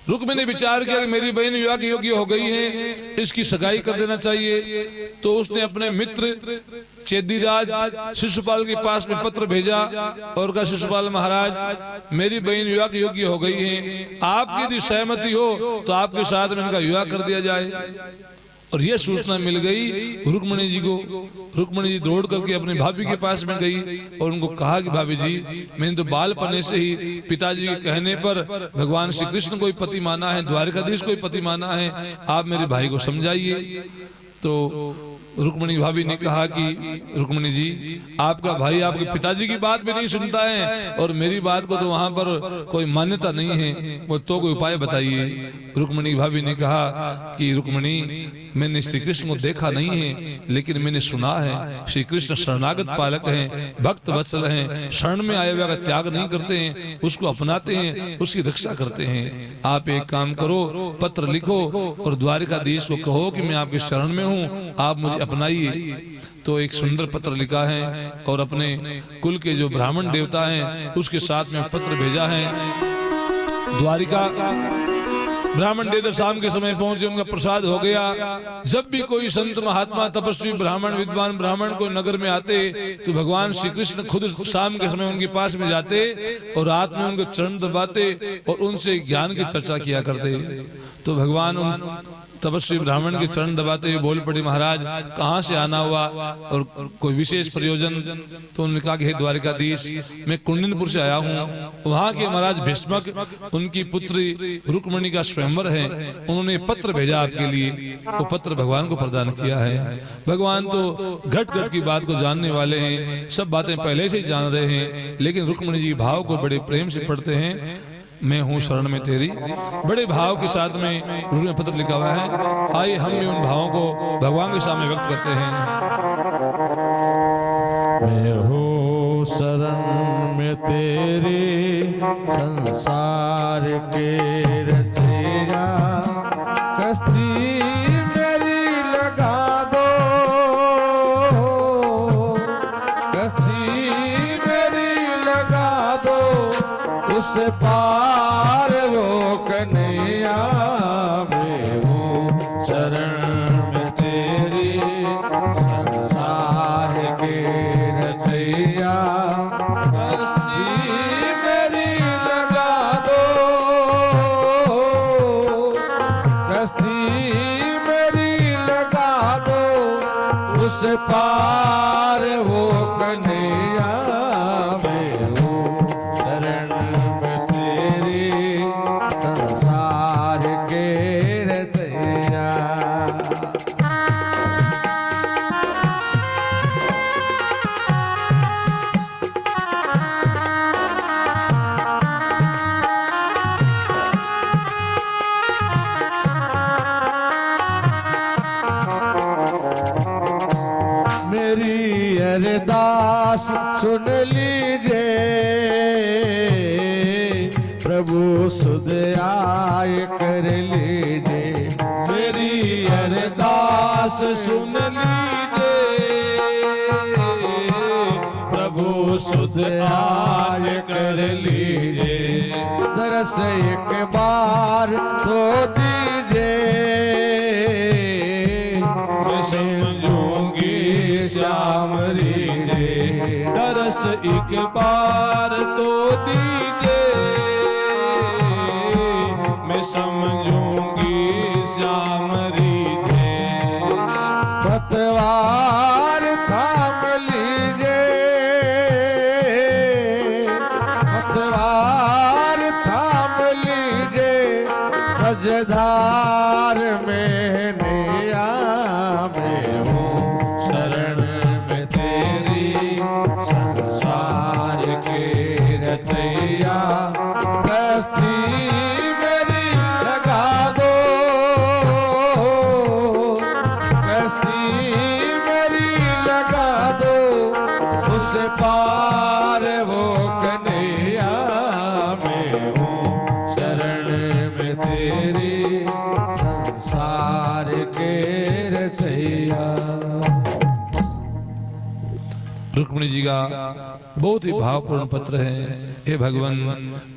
रुक्मी ने विचार किया कि मेरी बहन विवाह के योग्य हो गई है, इसकी सगाई कर देना चाहिए। तो उसने अपने मित्र चेदीराज शिशुपाल के पास में पत्र भेजा और कहा, शिशुपाल महाराज मेरी बहन विवाह के योग्य हो गई है, आपकी यदि सहमति हो तो आपके साथ में इनका विवाह कर दिया जाए। और यह सूचना मिल गई रुक्मिणी जी को। रुक्मिणी जी दौड़ करके अपने भाभी के पास में गई और उनको कहा कि भाभी जी, मैंने तो बालपने से ही पिताजी के कहने पर भगवान श्री कृष्ण को ही पति माना है, द्वारिकाधीश को ही पति माना है, आप मेरे भाई को समझाइए। तो रुक्मिणी भाभी ने कहा कि रुक्मिणी जी, आपका भाई आपके पिताजी की बात भी नहीं सुनता है और मेरी बात को तो वहां पर कोई मान्यता नहीं है, वो तो कोई उपाय बताइए। रुक्मिणी भाभी ने कहा कि रुक्मिणी, मैंने श्री कृष्ण को देखा नहीं है, लेकिन मैंने सुना है श्री कृष्ण शरणागत पालक हैं, भक्त वत्सल हैं, शरण में आए हुए का त्याग नहीं करते हैं, उसको अपनाते हैं, उसकी रक्षा करते हैं। आप एक काम करो, पत्र लिखो और द्वारिकाधीश को कहो कि मैं आपके शरण में हूँ, आप मुझे अपनाइए। तो एक सुंदर पत्र लिखा है और अपने कुल के जो ब्राह्मण देवता हैं उसके साथ में पत्र भेजा है। द्वारिका ब्राह्मण देवता शाम के समय पहुंचे, उनका प्रसाद हो गया। जब भी कोई संत महात्मा तपस्वी ब्राह्मण विद्वान ब्राह्मण को नगर में आते तो भगवान श्री कृष्ण खुद शाम के समय उनके पास में जाते और रात में उनको चरण दबाते और उनसे ज्ञान की चर्चा किया करते। तो भगवान उन तपस्वी ब्राह्मण के चरण दबाते हुए बोल पड़े, महाराज कहाँ से आना हुआ और कोई विशेष प्रयोजन? तो उन्होंने कहा कि हे द्वारिकाधीश, मैं कुंडनपुर से आया हूँ, वहाँ के महाराज भीष्मक उनकी पुत्री रुक्मिणी का स्वयंवर है, उन्होंने पत्र भेजा आपके लिए। वो पत्र भगवान को प्रदान किया है। भगवान तो घट घट की बात को जानने वाले हैं, सब बातें पहले से ही जान रहे हैं, लेकिन रुक्मिणी जी भाव को बड़े प्रेम से पढ़ते हैं। मैं हूँ शरण में तेरी, बड़े भाव के साथ में उन्होंने पत्र लिखा हुआ है। आइए हम भी उन भावों को भगवान के सामने व्यक्त करते हैं। मैं हूँ शरण में तेरी, संसार के रचेगा, कश्ती मेरी लगा दो, कश्ती मेरी लगा दो, उस पार वो कन्हैया। मैं हूँ शरण में तेरी, संसार के रचैया, कश्ती मेरी लगा दो, कश्ती मेरी लगा दो, उस पार वो कन्हैया। मैं हूँ शरण में तेरी, संसार के रचैया। मेरी अरदास सुन लीजिए, प्रभु सुध आय कर लीजिए। मेरी अरदास सुन लीजिए, प्रभु सुध आय कर लीजिए। दरस एक बार तो दीजिए, मैं समझूंगी श्याम रीजे। दरस एक बार तो दीजिए, मैं समझूंगी श्याम रीजे। पतवार थाम लीजिए, पतवार थाम लीजिए, मझधार में नैया। मैं हूँ शरण में तेरी, संसार के रचैया, कश्ती मेरी लगा दो, कश्ती मेरी लगा दो, उस पार वो कन्हैया। मैं हूँ शरण में तेरी, संसार के रचैया। रुक्मिणी जी का बहुत ही भावपूर्ण पत्र है। हे भगवान,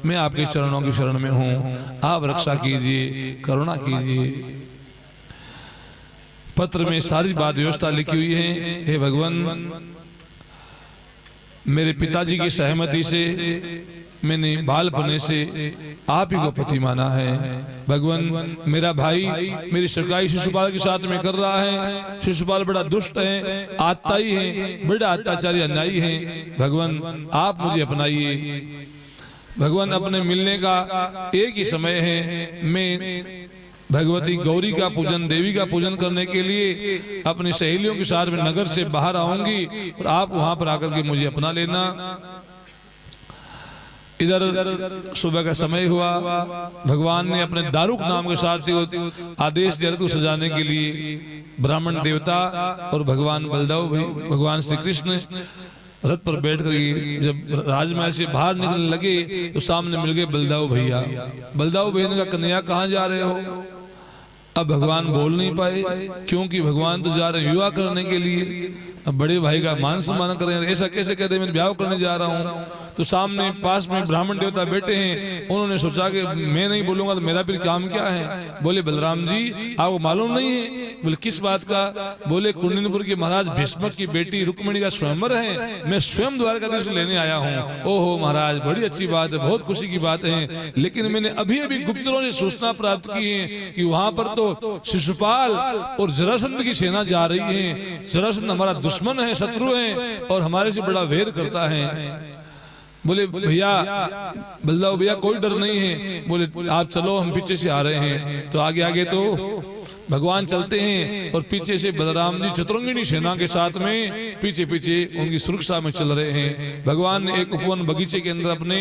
मैं आपके चरणों की शरण में हूँ, आप रक्षा कीजिए, करुणा कीजिए। पत्र में सारी बात व्यवस्था लिखी हुई है। हे भगवान, मेरे पिताजी की सहमति से मैंने बालपने से आप ही को पति माना है। भगवान मेरा भाई मेरी सरकारी शिशुपाल के साथ में कर रहा है। शिशुपाल बड़ा दुष्ट है, आत्ताई है, बड़ा अत्याचारी अन्यायी है। भगवान आप मुझे अपनाइए। भगवान अपने मिलने का एक ही समय है। मैं भगवती गौरी का पूजन, देवी का पूजन करने के लिए अपनी सहेलियों के साथ में नगर से बाहर आऊंगी और आप वहां पर आकर के मुझे अपना लेना। इधर सुबह का समय हुआ। भगवान ने अपने दारुक नाम के सारथी को आदेश दिया रथ को सजाने के लिए। ब्राह्मण देवता और भगवान बलदाऊ भाई, भगवान श्री कृष्ण रथ पर बैठ कर जब राजमहल से बाहर निकलने लगे तो सामने मिल गए बलदाऊ भैया। बलदाऊ भैया ने कहा, कन्हैया कहाँ जा रहे हो? अब भगवान बोल नहीं पाए, क्योंकि भगवान तो जा रहे हैं विवाह करने के लिए। अब बड़े भाई का मान सम्मान करें, ऐसा कैसे कहते मैं ब्याह करने जा रहा हूँ। तो सामने पास में ब्राह्मण देवता बैठे हैं। उन्होंने सोचा कि मैं नहीं बोलूंगा तो मेरा फिर काम क्या है। बोले बलराम जी आपको मालूम नहीं है? बोले किस बात का? बोले कुंडनपुर के महाराज भीष्मक की बेटी रुक्मिणी का स्वयंवर है, मैं स्वयं द्वारकाधीश को लेने आया हूँ। ओहो महाराज बड़ी अच्छी बात है, बहुत खुशी की बात है। लेकिन मैंने अभी अभी गुप्तचरों से सूचना प्राप्त की है कि वहां पर तो शिशुपाल और जरासंध की सेना जा रही है। जरासंध हमारा दुश्मन है, शत्रु है और हमारे से बड़ा वैर करता है। बोले भैया बलदाऊ भैया कोई डर नहीं है। बोले आप चलो हम पीछे से आ रहे हैं। तो आगे आगे तो भगवान चलते हैं और पीछे से बलराम जी चतुरंगिणी सेना के साथ में पीछे पीछे उनकी सुरक्षा में चल रहे हैं। भगवान ने एक उपवन बगीचे के अंदर अपने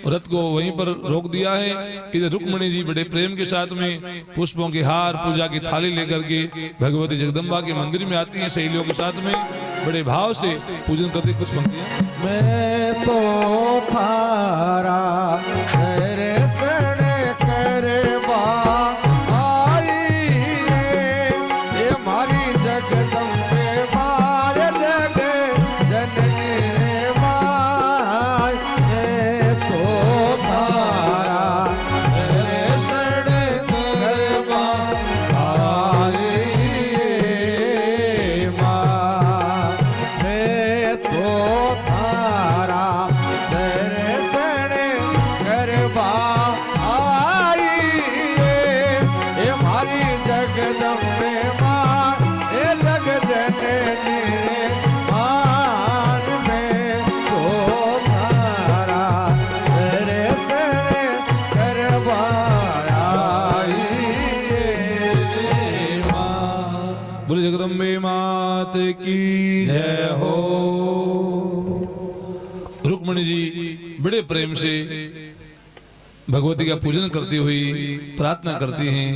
रथ को वहीं पर रोक दिया है। इधर रुक्मिणी जी बड़े प्रेम के साथ में पुष्पों के हार, पूजा की थाली लेकर के भगवती जगदम्बा के मंदिर में आती है। सहेलियों के साथ में बड़े भाव से पूजन करते। कुछ पंक्तियां। मैं तो थारा तेरे सने करवा आई रे, ये हमारी जगदम्बे माय जग जननी रे माय। मैं तो थारा तेरे सने करवा आई रे माय। मैं तो थारा तेरे सने करवा आई रे, ये हमारी जगदम्बे माँ ये जग जननी मान। में तो थारा तेरे सने करवा आई रे माँ। बोले जगदम्बे मात की जय हो। रुक्मिणी जी बड़े प्रेम से भगवती का पूजन करती हुई प्रार्थना करती हैं,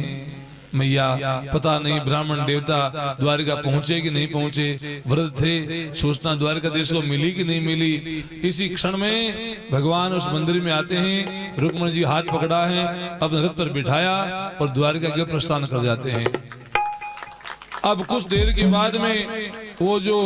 मैया पता नहीं ब्राह्मण देवता द्वारिका पहुंचे कि नहीं पहुंचे। वृद्ध थे, सूचना द्वारिकाधीश को मिली कि नहीं मिली। इसी क्षण में भगवान उस मंदिर में आते हैं। रुक्मिणी जी हाथ पकड़ा है, अपने रथ पर बिठाया और द्वारिका के प्रस्थान कर जाते हैं। अब कुछ देर के बाद में वो जो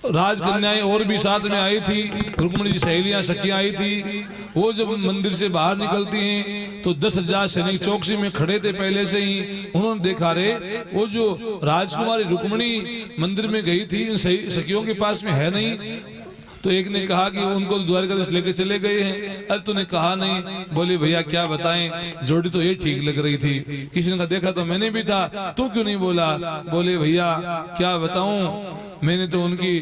राजकन्याएं और भी साथ में आई थी, रुक्मिणी जी सहेलियां सखियां आई थी, वो जब मंदिर से बाहर निकलती हैं तो 10,000 सैनिक चौकसी में खड़े थे पहले से ही। उन्होंने देखा रे वो जो राजकुमारी रुक्मिणी मंदिर में गई थी इन सखियों के पास में है नहीं। तो एक ने कहा कि उनको द्वारकाधीश लेके चले गए हैं। अरे तूने कहा नहीं। बोले भैया क्या बताएं, जोड़ी तो ये ठीक लग रही थी। किसी ने कहा देखा तो मैंने भी था, तू क्यों नहीं बोला? बोले भैया क्या बताऊं, मैंने तो उनकी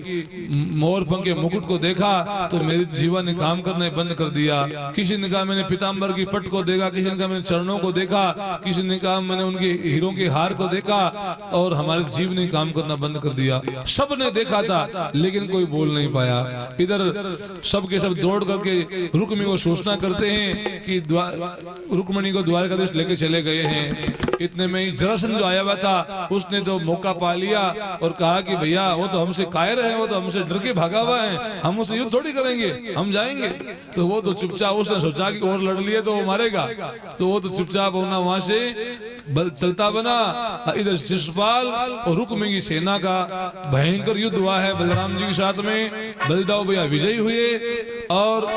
मोर पंख के मुकुट को देखा तो मेरी जीवा ने काम करने बंद कर दिया। किसी ने कहा मैंने पीताम्बर की पट को देखा, किसी ने कहा मैंने चरणों को देखा, किसी ने कहा मैंने उनके हीरों के हार को देखा और हमारे जीव ने काम करना बंद कर दिया। सब ने देखा था लेकिन कोई बोल नहीं पाया। इधर सब के सब दौड़ करके रुक्मिणी को सूचना करते हैं कि रुक्मिणी को द्वारकाधीश लेके चले गए हैं। इतने में ही जरासंध जो आया हुआ था उसने तो मौका पा लिया और कहा कि भैया वो तो हमसे कायर है, वो तो हमसे डर के भागा हुआ है, हम उसे युद्ध थोड़ी करेंगे, हम जाएंगे। तो वो तो चुपचाप, उसने सोचा कि और लड़ लिए तो वो मारेगा, तो वो तो चुपचाप होना वहां से चलता बना। इधर शिशुपाल और रुक्मिणी की सेना का भयंकर युद्ध हुआ है बलराम जी के साथ में। बलदाऊ भैया विजयी हुए और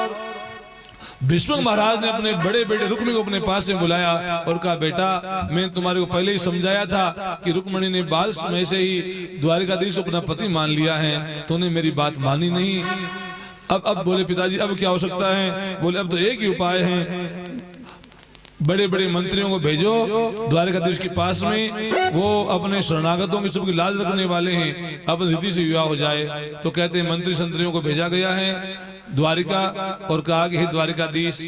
भीष्म महाराज ने अपने बड़े बेटे रुक्मिणी को अपने पास में बुलाया और कहा बेटा मैं तुम्हारे को पहले ही समझाया था कि रुक्मिणी ने बाल समय से ही द्वारिकाधीश को अपना पति मान लिया है, तूने मेरी बात मानी नहीं। अब बोले पिताजी अब क्या हो सकता है? बोले अब तो एक ही उपाय है, बड़े बड़े मंत्रियों को भेजो द्वारकाधीश के पास में, वो अपने शरणागतों की सबकी लाज रखने वाले हैं, अपनी रीति से विवाह हो जाए। तो कहते हैं मंत्री संतरियों को भेजा गया है द्वारिका और कहा कि हे द्वारिकाधीश,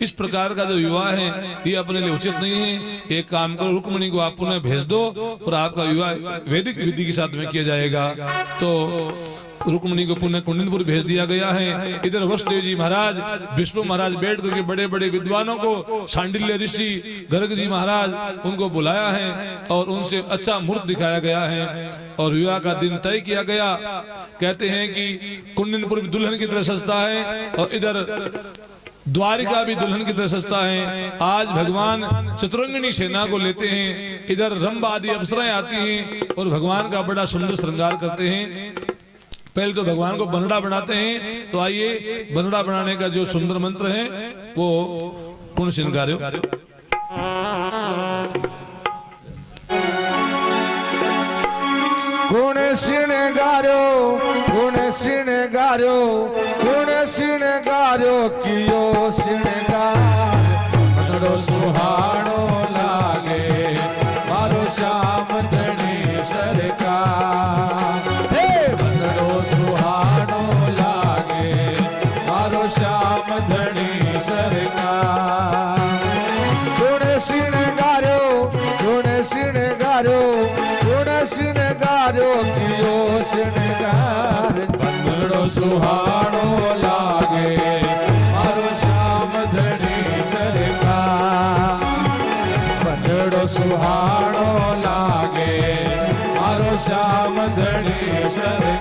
इस प्रकार का जो विवाह है ये अपने लिए उचित नहीं है, एक काम करो रुक्मिणी को आप पुनः भेज दो और आपका विवाह वैदिक विधि के साथ में किया जाएगा। तो रुक्मिणी को पुनः कुंडनपुर भेज दिया गया है। इधर वसुदेव जी महाराज, भीष्म महाराज बैठ करके बड़े बड़े विद्वानों को, शांडिल्य ऋषि, गर्ग जी महाराज, उनको बुलाया है और उनसे अच्छा मुहूर्त दिखाया गया है और विवाह का दिन तय किया गया। कहते हैं कि कुंडनपुर भी दुल्हन की तरह सजता है और इधर द्वारिका भी दुल्हन की तरह सजता है। आज भगवान चतुरंगिनी सेना को लेते हैं, इधर रंभा आदि अप्सराएं आती हैं और भगवान का बड़ा सुंदर श्रृंगार करते हैं। पहले तो भगवान को बनड़ा बनाते हैं, तो आइए बनड़ा बनाने का जो सुंदर मंत्र है वो कुण श्रृंगार्यो। गुण श्रृंगार्यो, गुण श्रृंगार्यो, गुण श्रृंगार्यो कियो श्रृंगार, बनड़ो सुहाणो लागे मारो श्याम धनी सरकार। हे बनड़ो सुहाणो लागे मारो श्याम धनी सरकार। गुण श्रृंगार्यो, गुण श्रृंगार्यो, गुण श्रृंगार्यो कियो श्रृंगार, बनड़ो सुहाणो लागे मारो श्याम धनी सरकार। बनड़ो सुहाणो लागे मारो श्याम धनी सरकार।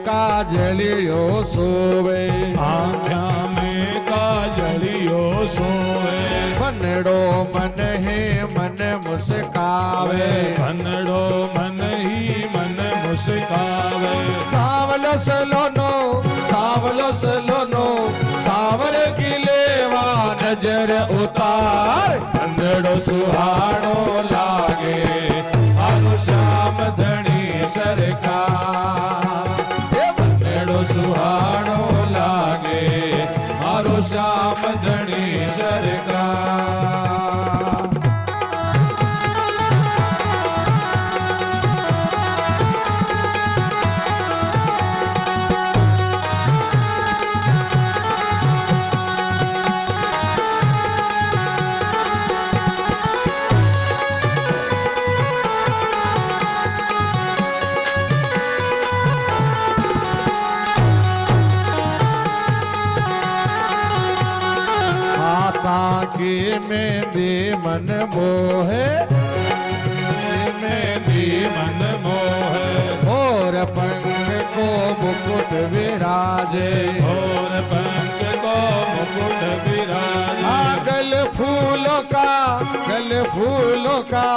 काजलियो सोवे, आँखा में काजलियो सोवे, बनड़ो मन ही मन मुस्कावे, बनड़ो मन ही मन मुस्कावे। सावलो सलोनो, सावलो सलोनो, सावर की लेवा नजर उतार, बनड़ो सुहाणो लागे मारो श्याम धनी सरकार। सुहाणो लागे मारो श्याम धनी सरकार। के मेहंदी मन मोहे, मेहंदी मन मोहे, और पंख को मुकुट विराजे, और पंख को मुकुट विराजे। गल फूलों का, गल फूलों का,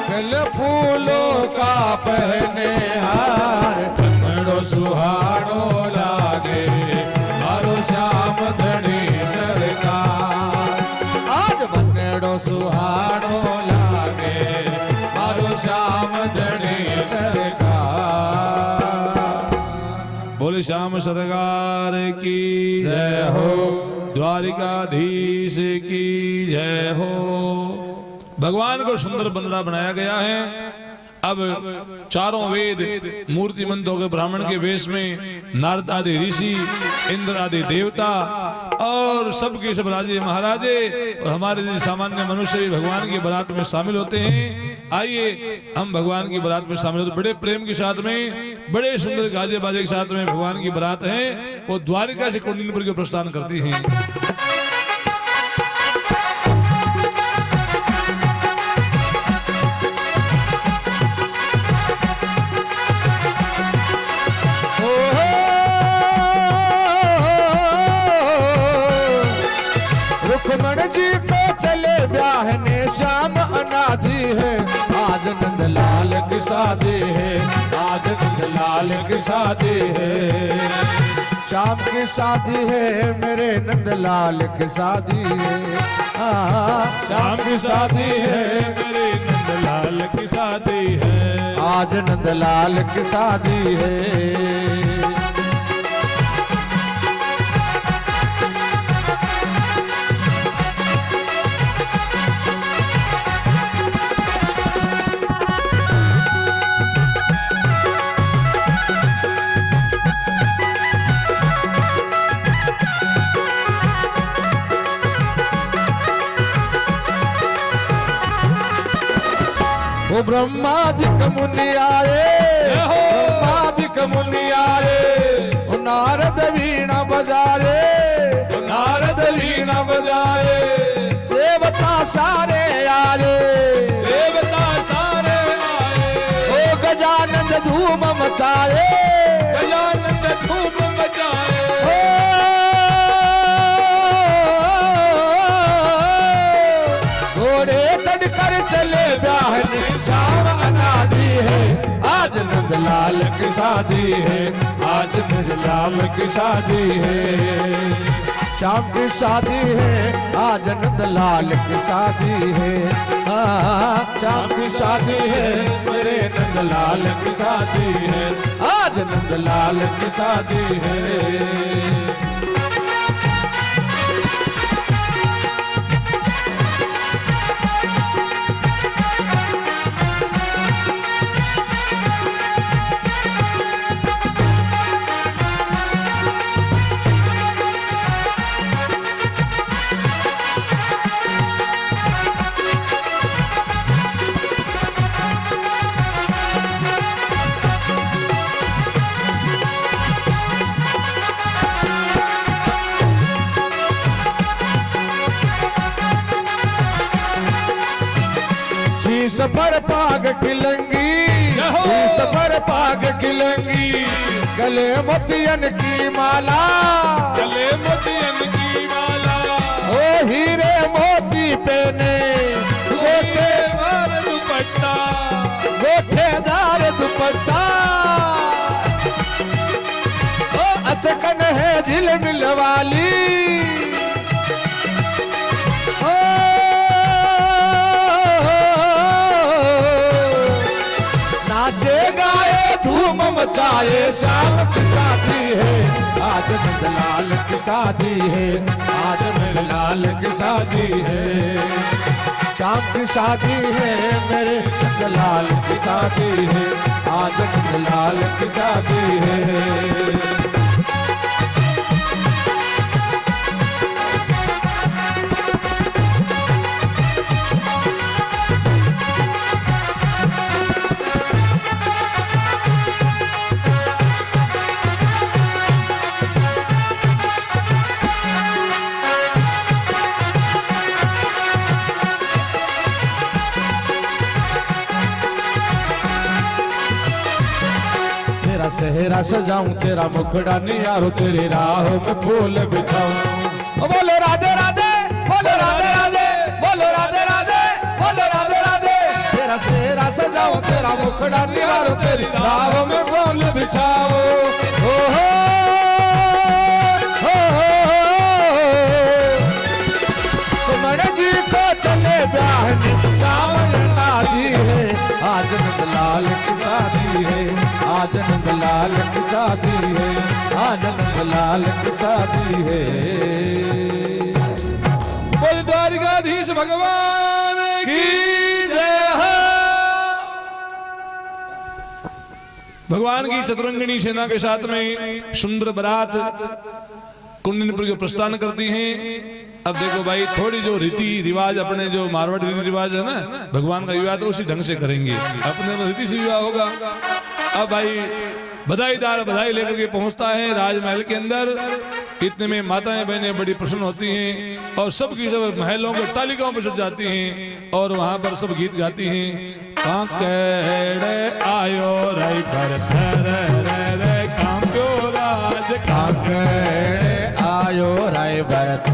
गल फूलों का पहने हार, बनड़ो सुहाणो लागे मारो श्याम धनी सरकार। बनड़ो सुहाणो लागे मारो श्याम धनी सरकार। बोले श्याम सरकार की जय हो, द्वारिकाधीश की जय हो। भगवान को सुंदर बनड़ा बनाया गया है। अब चारों वेद मूर्तिमंत हो गए ब्राह्मण के वेश में, नारद आदि ऋषि, इंद्र आदि देवता और सबके सब राजे महाराजे और हमारे जैसे सामान्य मनुष्य भी भगवान की बारात में शामिल होते हैं। आइए हम भगवान की बारात में शामिल होते, बड़े प्रेम के साथ में, बड़े सुंदर गाजे बाजे के साथ में भगवान की बारात है, वो द्वारिका से कुंडनपुर के प्रस्थान करती है। रुक्मण जी को चले ब्याहने, श्याम अनादि है आज आज नंदलाल की शादी है, आज नंदलाल की शादी है। शाम की शादी है मेरे नंदलाल की शादी है। शाम की शादी है मेरे नंदलाल की शादी है। आज नंदलाल की शादी है। वो ब्रह्मादिक मुनि आए, ब्रह्मादिक मुनि आए, वो नारद वीणा बजाए, नारद वीणा बजाए, देवता सारे आए, देवता सारे आए, ओ गजानंद धूम मचाए, गजानंद धूप मचाए, घोड़े चढ़कर चले ब्याहने शाम अनादि है। आज नंदलाल की शादी है, आज नंदलाल की शादी है। शाम की शादी है, आज नंदलाल की शादी है। शाम की शादी है मेरे नंदलाल की शादी है, आज नंदलाल की शादी है। शीश पर पाग खिलंगी, शीश पर पाग खिलंगी, गले मोतियन की माला, गले मोतियन की माला, ओ हीरे मोती पहने, गोटेदार दुपट्टा, गोटेदार दुपट्टा, ओ अचकन है झिलमिल वाली, नाचे गाए धूम मचाए शाम की शादी है। आज नंदलाल की शादी है, आज नंदलाल की शादी है। शाम की शादी है मेरे नंदलाल की शादी है, आज नंदलाल की शादी है। तेरा सेहरा सजाऊं, तेरा मुखड़ा नियारूं, तेरी राहों में फूल बिछाऊं। बोलो राधे राधे, बोलो राधे राधे, बोलो राधे राधे, बोलो राधे राधे। तेरा सेहरा सजाऊं, तेरा मुखड़ा नियारूं, तेरी राहों में फूल बिछाऊं। ओ हो तुम्हारे जी को चले ब्याहने शाम शादी है। आज नंदलाल की शादी है, आज नंदलाल की शादी है, आज नंदलाल की शादी है। बोल द्वारिकाधीश भगवान की जय हो। भगवान की चतुरंगिणी सेना के साथ में सुंदर बारात कुंडनपुर के प्रस्थान करती हैं। अब देखो भाई, थोड़ी जो रीति रिवाज अपने जो मारवाड़ी रीति रिवाज है ना, भगवान का विवाह तो उसी ढंग से करेंगे, अपने में रीति से विवाह होगा। अब भाई बधाईदार बधाई लेकर के पहुंचता है राजमहल के अंदर। इतने में माताएं बहनें बड़ी प्रसन्न होती हैं और सब की सब महलों के तालिकाओं पर सज जाती हैं और वहां पर सब गीत गाती हैं। कांकेड़े आयो राई पर रे कांप्यो राज, कांकेड़े आयो राय भरत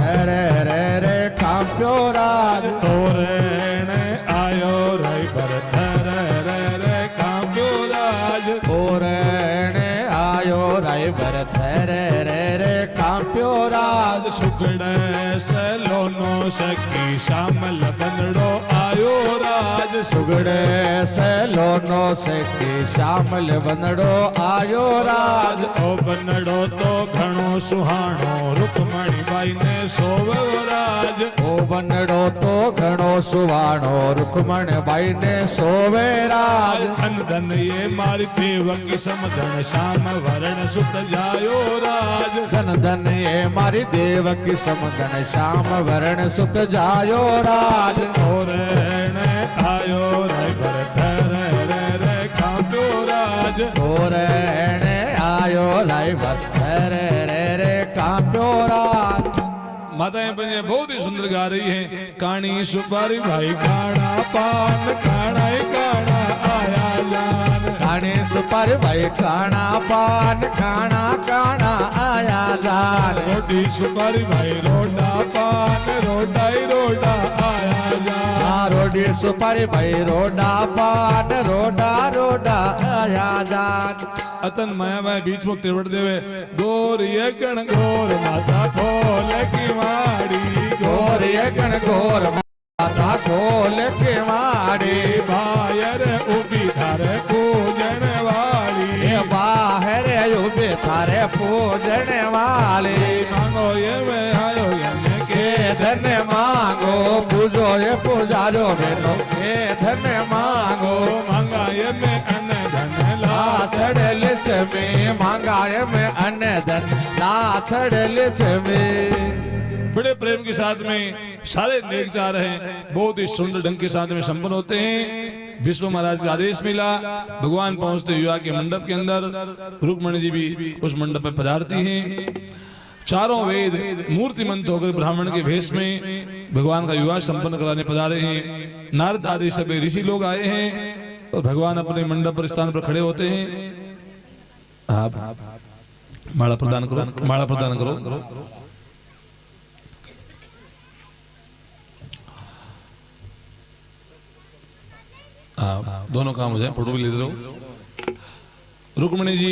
रे कांप्यो राज, तोरण आयो राई पर भर थरे रे कांप्यो राज सुगड़े से लोनो सकी शामल बनड़ो आयो राज सुगड़े से लोनो से की शामल बनड़ो आयो राज ओ बनड़ो तो घणो सुहाणो रुक्मणी बाई ने सोवे राज ओ बनड़ो तो घणो सुवाणो रुक्मण बाई ने सोवे राज धन धन ये मारी देवकी समधन श्याम वरण सुत जायो राज धन धन ये मारी देवकी समधन श्याम वरण सुत जायो राज और आयो रे भरत रे कांप्यो राज और आयो लाई भर रे कांप्यो राज माताएं बहनें बहुत ही सुंदर गा रही हैं। काणी सुपारी भाई काना पान काना ही काना आया जान काने सुपर भाई काना पान काना काना आया जान रोटी सुपारी भाई रोटा पान रोटा ही रोटा आया जान हाँ रोटी सुपारी भाई रोडा पान रोडा रोडा आया जान अतन माया भाई बीच में तिरवट देवे गोर ये गण गोर माता खोल की माड़ी गोर ये गण गोर माता खोल के मारी बाहर उबी थारे पूजन वाली ये बाहर उबे थारे पूजन वाले मांगो ये मैं आयो ये के धन मांगो पूजो ये पुजारो बेनो के धन मांगो मांगा ये मैं अन धन ला लाछड़ में मांगाए में अन्न धन लाछड़ में बड़े प्रेम के साथ में सारे नेक जा रहे हैं। बहुत ही सुंदर ढंग के साथ में संपन्न होते हैं। विष्णु महाराज का आदेश मिला, भगवान पहुंचते विवाह के मंडप के अंदर रुक्मणी जी भी उस मंडप में पधारती हैं। चारों वेद मूर्तिमंत होकर ब्राह्मण के भेष में भगवान का विवाह संपन्न कराने पधारे हैं। नारद आदि सभी ऋषि लोग आए हैं और भगवान अपने मंडप पर स्थान पर खड़े होते हैं। आप माला प्रदान करो, माला प्रदान करो। दोनों काम हो जाए, फोटो भी लेते रहो। रुक्मणी जी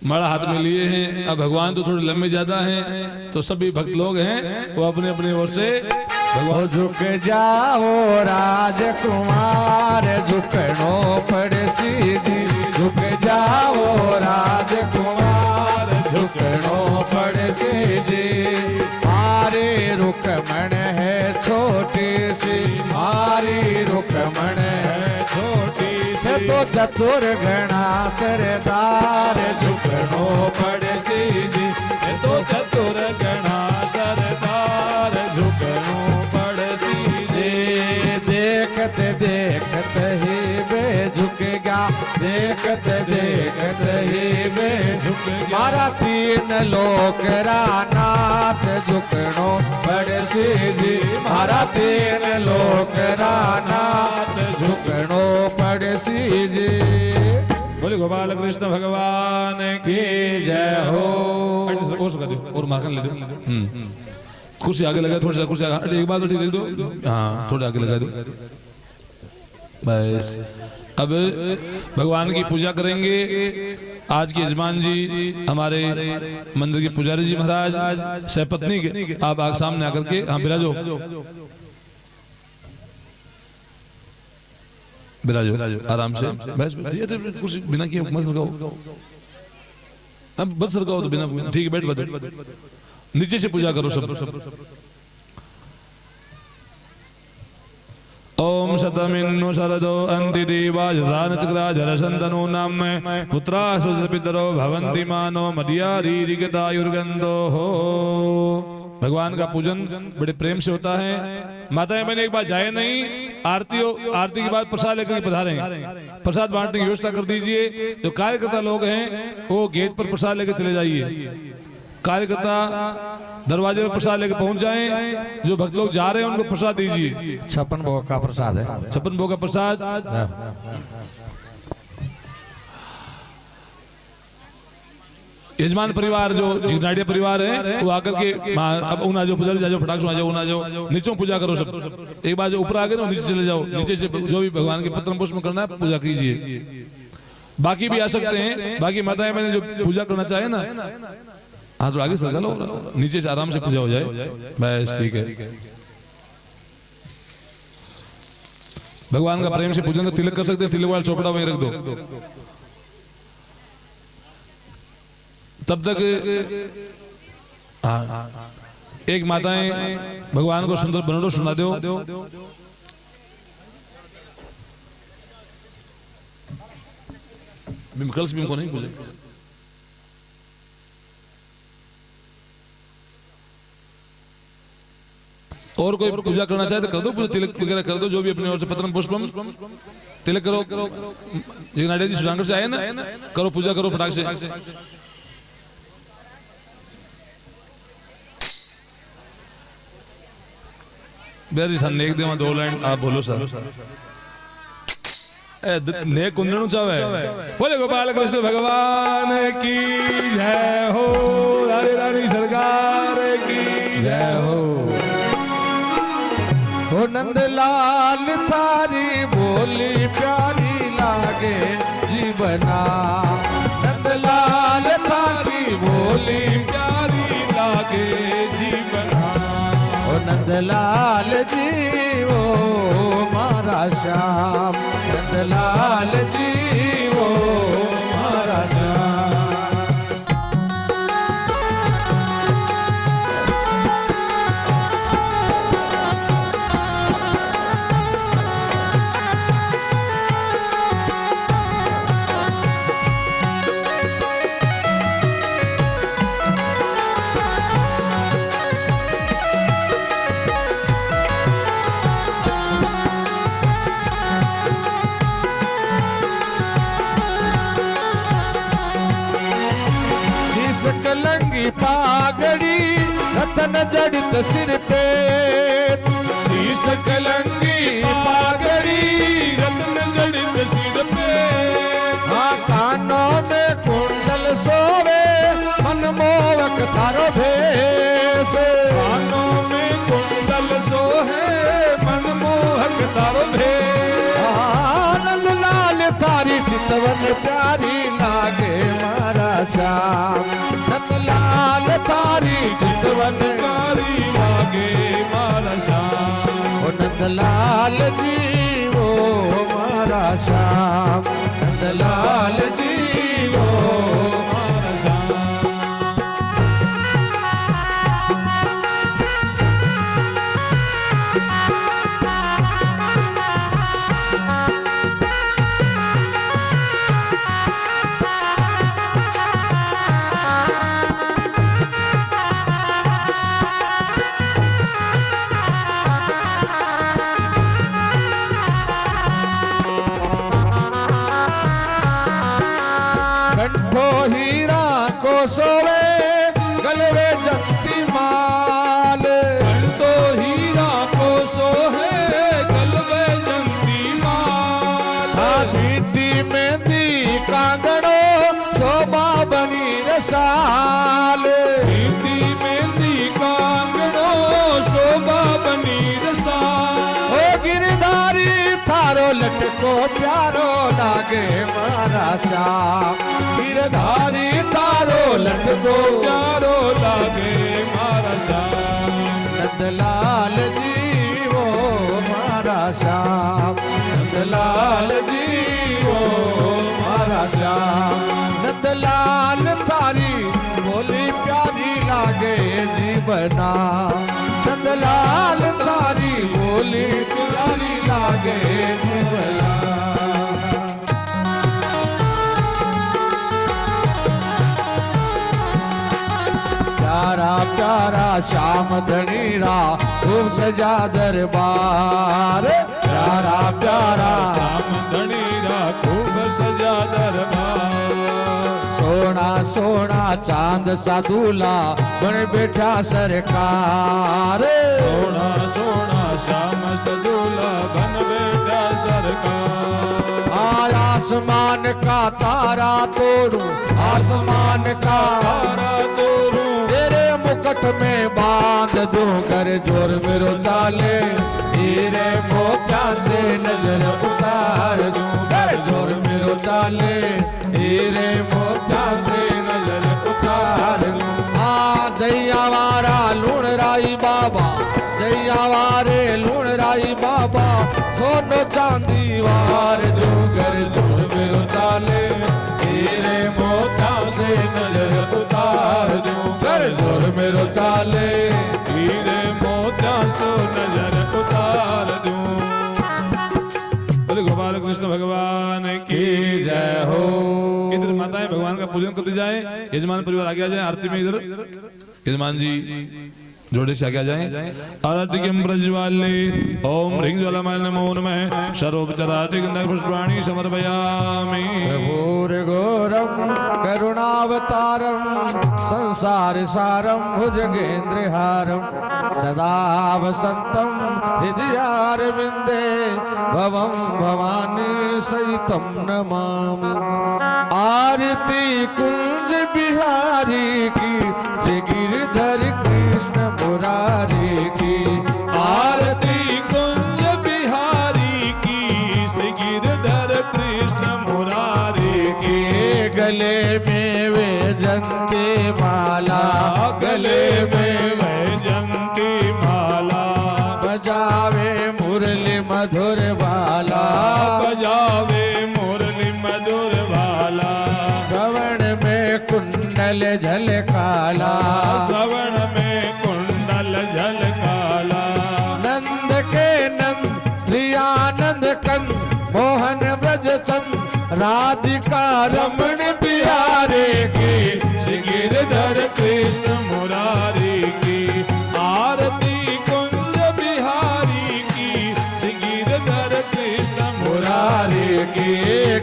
माला हाथ में लिए हैं। अब भगवान तो थोड़े लंबे ज्यादा हैं, तो सभी भक्त लोग हैं वो अपने अपने ओर से भगवान झुक जाओ राजकुमार झुकनो पड़ सीधी झुक जाओ राजकुमार झुकनो पड़ सीधी मारी रुकमण है छोटी सी मारी रुकमण है छोटी सी तो चतुर घना सरदार झुकनो पड़ सीधी तो चतुर गणा सरदार झुकनो पड़ सीधे। देखत देखत ही वे झुकेगा देखत देखत ही वे झुक मारा तीन लोक रानाथ झुकनो पड़ सीधी मारा तीन लोक रानाथ झुकनो पड़ सीधी। बोले गोपाल कृष्ण भगवान की जय हो। और मार्कन ले दो। कुर्सी आगे लगा, थोड़ा सा कुर्सी आगे, एक बात तो ठीक दो। हाँ थोड़ा आगे लगा दो बस। अब भगवान की पूजा करेंगे। आज के यजमान जी हमारे मंदिर के पुजारी जी महाराज सहपत्नी के, आप आग सामने आकर के हाँ बिराजो बिराजो आराम से बस। कुर्सी बिना किए मत सरकाओ, अब बस सरकाओ तो बिना, ठीक है बैठ बैठ, नीचे से पूजा करो सब। ओम शतमिन्नु शरदो अन्ति देवा जधान चक्रा जरसंतनो नाम पुत्रा सुजपितरो भवन्ति मानो मदियारीरिगतायुर्गन्धो हो। भगवान का पूजन बड़े प्रेम से होता है। माताएं बहनें एक बार जाए नहीं, आरती के बाद प्रसाद लेकर के पधारें। प्रसाद बांटने की व्यवस्था कर दीजिए। जो कार्यकर्ता लोग हैं वो गेट पर प्रसाद लेकर चले जाइए। कार्यकर्ता दरवाजे पर प्रसाद लेकर पहुंच जाएं। जो भक्त लोग जा रहे हैं उनको प्रसाद दीजिए। 56 भोग का प्रसाद है। 56 भोग का प्रसाद। यजमान परिवार जो जिगनाड़िया परिवार है वो आकर के अब उना जो पुजारी जाओ फटाक से उना जो नीचे पूजा करो सब। एक बार जो ऊपर आ गए ना नीचे चले जाओ, नीचे से जो भी भगवान के पत्र पुष्प करना है पूजा कीजिए। बाकी भी आ सकते हैं, बाकी माताएं मैंने जो पूजा करना चाहे ना, हाँ तो आगे से लगा लो, नीचे से आराम से पूजा हो जाए, बस ठीक है। भगवान का प्रेम से पूजन का तिलक कर सकते हैं, तिलक वाला चौपड़ा वहीं रख दो। तब तक हाँ, एक माताएं भगवान को सुंदर बनोड़ो सुना दो। कलश भी को नहीं पूजे। और कोई पूजा करना चाहे तो कर दो, पूजा तिलक वगैरह कर दो, जो भी अपनी ओर से पत्रम पुष्पम तिलक करो। नाडिया जी सुजानगढ़ से आए ना, करो पूजा करो फटाक से। बेरी सर नेक देवा 2 लाइन आप बोलो सर। ने कुंदन चावे बोले गोपाल कृष्ण भगवान की जय हो, रानी रानी सरकार की जय हो। हो नंदलाल थारी बोली प्यारी लागे जीवना, नंदलाल थारी बोली प्यारी लागे जीवना। हो नंदलाल जी वो मारा श्याम, नंदलाल जी वो मारा श्याम। कलंगी पागड़ी रतन जड़ित सिर पे, शीश कलंगी पागड़ी रतन जड़ित सिर पे। हाँ कानों में कुंडल सोवे मनमोहक थारो भेष, कानों में कुंडल सोहे मनमोहक तारो भेष। आनंद लाल थारी चितवन प्यारी लागे मारा श्याम, नंदलाल थारी चितवन प्यारी लागे मारा श्याम। ओ नंदलाल जी वो मारा श्याम, नंदलाल जी वो मारा श्याम। कंठो हीरा को सोवे गलवे जंती माल, कंठो हीरा को सोहे गलवे जंती माल। बीटी मेहंदी कांगड़ो शोभा बनी रसाल, बीटी मेहंदी कांगड़ो शोभा बनी रसाल। ओ गिरधारी थारो लटको प्यारो लागे मारा श्याम, गिरधारी थारो लटको प्यारो लागे मारा श्याम। नंदलाल जी वो मारा श्याम, नंदलाल जी वो मारा श्याम। नंदलाल थारी बोली प्यारी लागे जीवना, नंदलाल थारी बोली प्यारी लागे जीवना। प्यारा प्यारा श्याम धनीरा खूब सजा दरबार, प्यारा प्यारा श्याम धनीरा खूब सजा दरबार। सोना सोना चांद सा दूल्हा बन बैठा सरकार, सोना सोना श्याम सदूल्हा बन बैठा सरकार। आसमान का तारा तोड़ू, आसमान का तारा तोड़ू, तेरे मुकुट में बांध दूं कर जोर मेरो चाले, तेरे मुकुट मोत्या से नजर उतार दूं कर जोर मेरो चाले हीरे मोत्या से नजर उतार दूं जैया वारा लूण राई बाबा जैया वारे लूण राई बाबा सोनो चांदी वार दूं कर जोर मेरो चाले हीरे मोत्या से नजर उतार दूं कर जोर मेरो चाले हीरे मोत्या से नजर उतार दूं। बोले गोपाल कृष्ण भगवान की जय हो। इधर माताएं भगवान का पूजन करते जाए, यजमान परिवार आगे आ जाए आरती में। इधर यजमान जी जोड़े से आगे आ जाए। आरतिकं प्रज्वाल्ये ओम ह्रीं ज्वालामाय नमो नमः सर्वोपचारादि गंधा पुष्पाणि समर्पयामि। प्रभुर्घोरं करुणावतारं संसार सारं भुजगेन्द्रहारं सदा वसन्तं हृदयारविन्दे भवं भवानी सहितं नमामि। आरती कुंज बिहारी की श्री गिरधर कृष्ण मुरारी की आरती कुंज बिहारी की श्री गिरधर कृष्ण मुरारी की गले में वे जंती माला गले में वैजंती माला बजावे मुरली मधुर बाला बजावे मुरली मधुर वाला श्रवण में कुंडल झलकाला श्रवण में कुंडल झलकाला नंद के नंद श्री आनंद कंद मोहन ब्रज चंद राधिका रमण बिहारे की श्री गिरधर कृष्ण मुरारी की आरती कुंज बिहारी की श्री गिरधर कृष्ण मुरारी की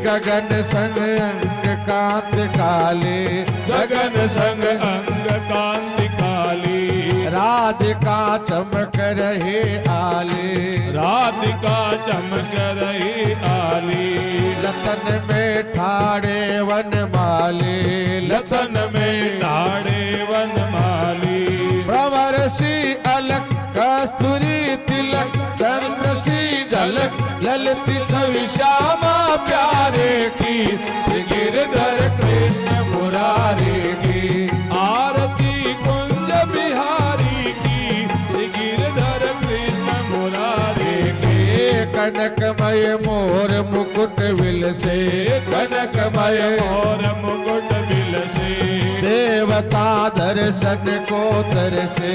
गगन संग अंग कांत काले गगन संग अंग कांति काली राधिका चमक रहे आले राधिका चमक रही आली लतन में ठाड़े वन माले लतन में ठाड़े वन माली भ्रमर सी अलग कस्तूरी तिलक चंद्र सी झलक ललती छवि श्यामा प्यारे की श्री गिरधर कृष्ण मुरारी की आरती कुंज बिहारी की श्री गिरधर कृष्ण मुरारी की कनकमय मोर मुकुट विल से कनकमय और मुकुट बिलसे देवता दर्शन को तरसे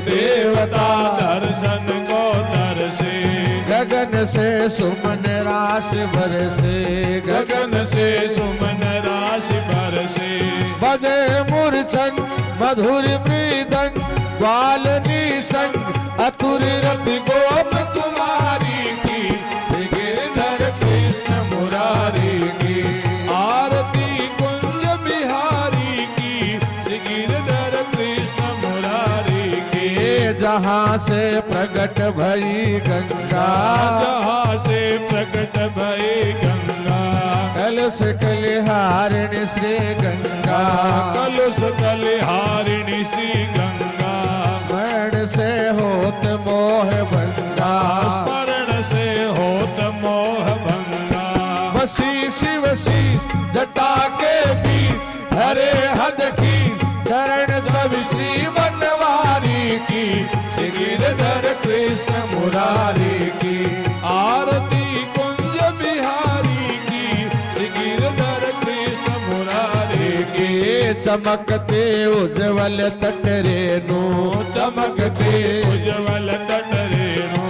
देवता दर्शन को तरसे गगन से सुमन राशि बरसे गगन से सुमन राशि बरसे बजे मूर्छन मधुर मृदंग ग्वालनी संग अतुर रति गोप कुमारी की श्री गिरधर कृष्ण मुरारी की आरती कुंज बिहारी की श्री गिरधर कृष्ण मुरारी की जहाँ से प्रकट भई गंगा जहाँ से प्रकट भई गंगा कलश कलिहारिणी श्री गंगा कलुष कलिहारिणी श्री गंगा स्मरण से होत मोह भंगा स्मरण से होत मोह भंगा वसी शिव शीस जटा के बीच हरे हद की चरण सब श्री बनवारी की श्री गिरधर कृष्ण मुरारी की आरती कुंज बिहारी की श्री गिरधर कृष्ण मुरारी की चमकते उज्जवल तट रेणु चमकते उज्जवल तट रेणु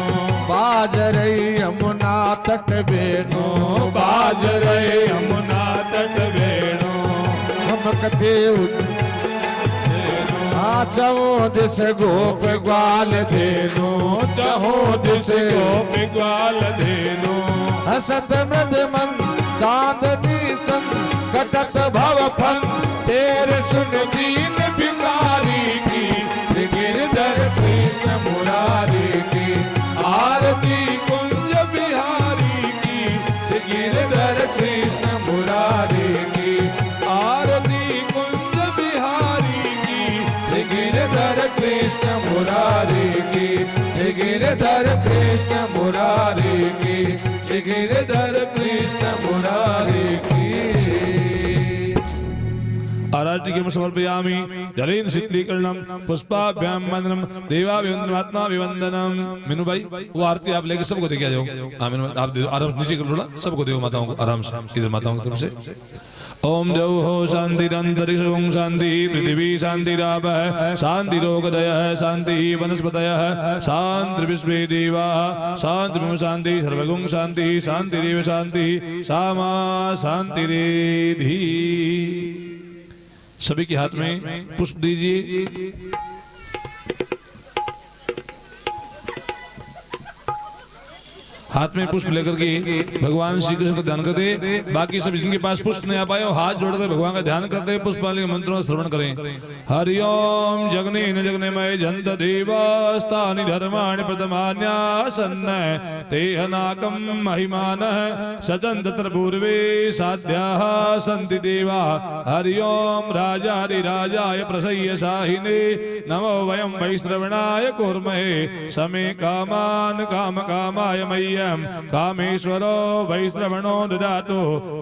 बाज रही यमुना तट बेनु बाज रहे यमुना तट वेणु चमकते चहो दिस गोप ग्वाल धेनु चहो दिस गोप ग्वाल धेनु हसत मृद मन चांदनी चंद कटत भव फन तेरे सुन दीन भिखारी की श्री गिरधर कृष्ण मुरारी की आरती कुंज बिहारी की श्री गिरधर कृष्ण मुरारी की आरती कुंज बिहारी की श्री गिरधर कृष्ण मुरारी की श्री श्री गिरधर कृष्ण मुरारी की, श्री गिरधर कृष्ण मुरारी की। आराध्य समर्पयामि जलेन शीतलीकरणम पुष्पाभ्यां वंदनम देवाभिवंदनम आत्माभिवंदनम। मीनू भाई वो आरती आप लेके सबको देके आ जाओ। हाँ मीनू आप आराम नीचे कर थोड़ा, सबको दो माताओं को आराम से, इधर माताओं की तरफ से। ओम जौ हो शांतिरंतरिक्षं शांति पृथ्वी शांतिरापः शांतिरोगदयः शांति वनस्पतयः शांति विश्वे देवाः शांति ब्रह्म शांति सर्वगुण शांति शांतिरेव शांति सामा शांतिरेधि। सभी के हाथ में पुष्प दीजिए। हाथ में पुष्प लेकर के भगवान श्री कृष्ण का ध्यान करते। बाकी सब जिनके पास पुष्प नहीं आ पाए वो हाथ जोड़कर भगवान का ध्यान करते, पुष्पांजलि के मंत्रों का श्रवण करें। हरिओम जगने न जगनेमय जंत देवास्तानि धर्माणि प्रथमान्यासन्न तेहनाकं महिमानः सजन्त तत्र पूर्वे साध्याः सन्ति देवा। हरिओम राजाधिराजाय प्रसह्य शाहिने नमो वयं वैश्रवणाय कुर्महे समे कामान् कामकामाय मय्य कामेश्वरो वैश्रवणो ददातु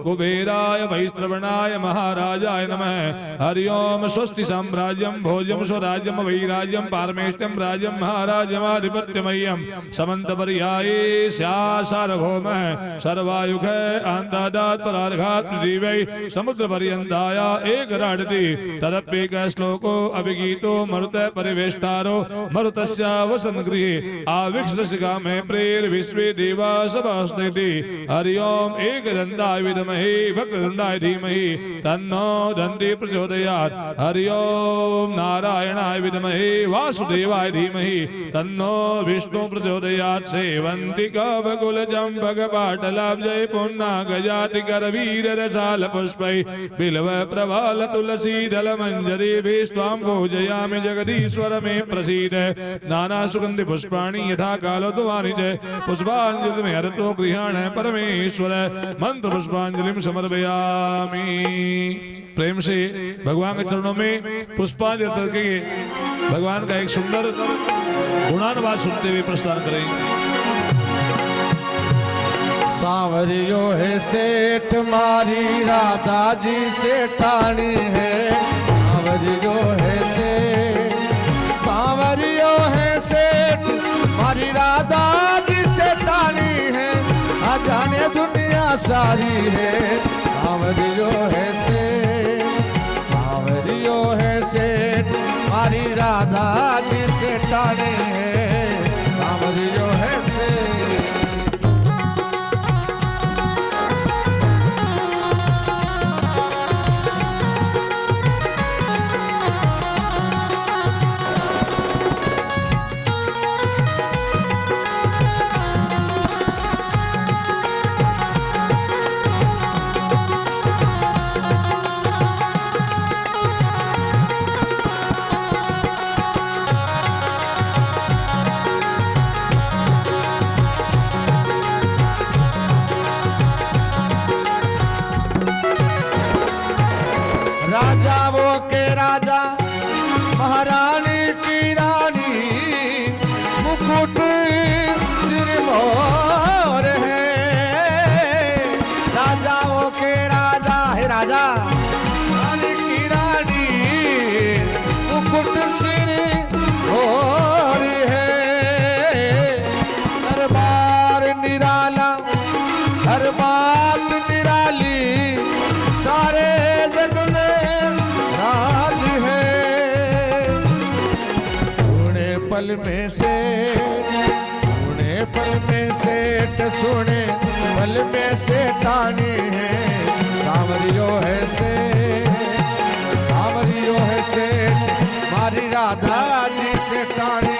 कुबेराय वैश्रवणाय महाराजाय नमः। हरि ओम स्वस्ति साम्राज्यं भोजं स्वराज्यं वैराज्यं पारमेष्ठ्यं राज्यं महाराज्यमाधिपत्यमय्यं समन्तपर्याये सार्वभौमः सर्वायुः आन्तादात् परार्घात् पृथिवै समुद्रपर्यन्ताय एकराडति तदप्येकः श्लोको अभिगीतो मरुतः परिवेष्टारो मरुतस्य वसनगृहे आविक्षस्य में प्रेर विश्वे देवा सभास्ति। हरि ओम एकदन्ताय विद्महे वक्रतुण्डाय धीमहि तन्नो दन्ती प्रचोदयात्। हरि ओम नारायणाय विद्महे वासुदेवाय धीमहि तन्नो विष्णु प्रचोदयात्। सेवन्ति कवकुलचम्पकपाटलाब्जै पुन्नागजातिकरवीररसाल पुष्पै बिल्व प्रवाल तुलसी दल मंजरीभिस्त्वां पूजयामि जगदीश्वर मे प्रसीद। नाना सुगंधि पुष्पाणि यथा कालो तुम्हारी च पुष्पांजलि में हरतो गृहाण परमेश्वर मंत्र पुष्पांजलि समर्पयामि। प्रेम से भगवान के चरणों में पुष्पांजलि करके भगवान का एक सुंदर गुणानुवाद सुनते हुए प्रस्थान करें। सांवरियो है सेठ मारी राधा जी सेठानी है। सांवरियो है सेठ, सांवरियो है सेठ मारी राधा जी सेठानी है। आ जाने दुनिया सारी है। सांवरियो है सेठ, सांवरियो है सेठ मारी राधा जी सेठानी है। सांवरियो है सेठ। राजाओं के राजा महारानी की रानी मुकुट सिरमौर है। राजाओं के राजा है राजा रानी की रानी मुकुट सिरमौर है। दरबार निराला हर बात निराली सारे जग में राज है। सुने पल में से, सुने पल में सेठ, सुने पल में सेठानी है। सांवरियो है सेठ, सांवरियो है सेठ मारी राधा जी सेठानी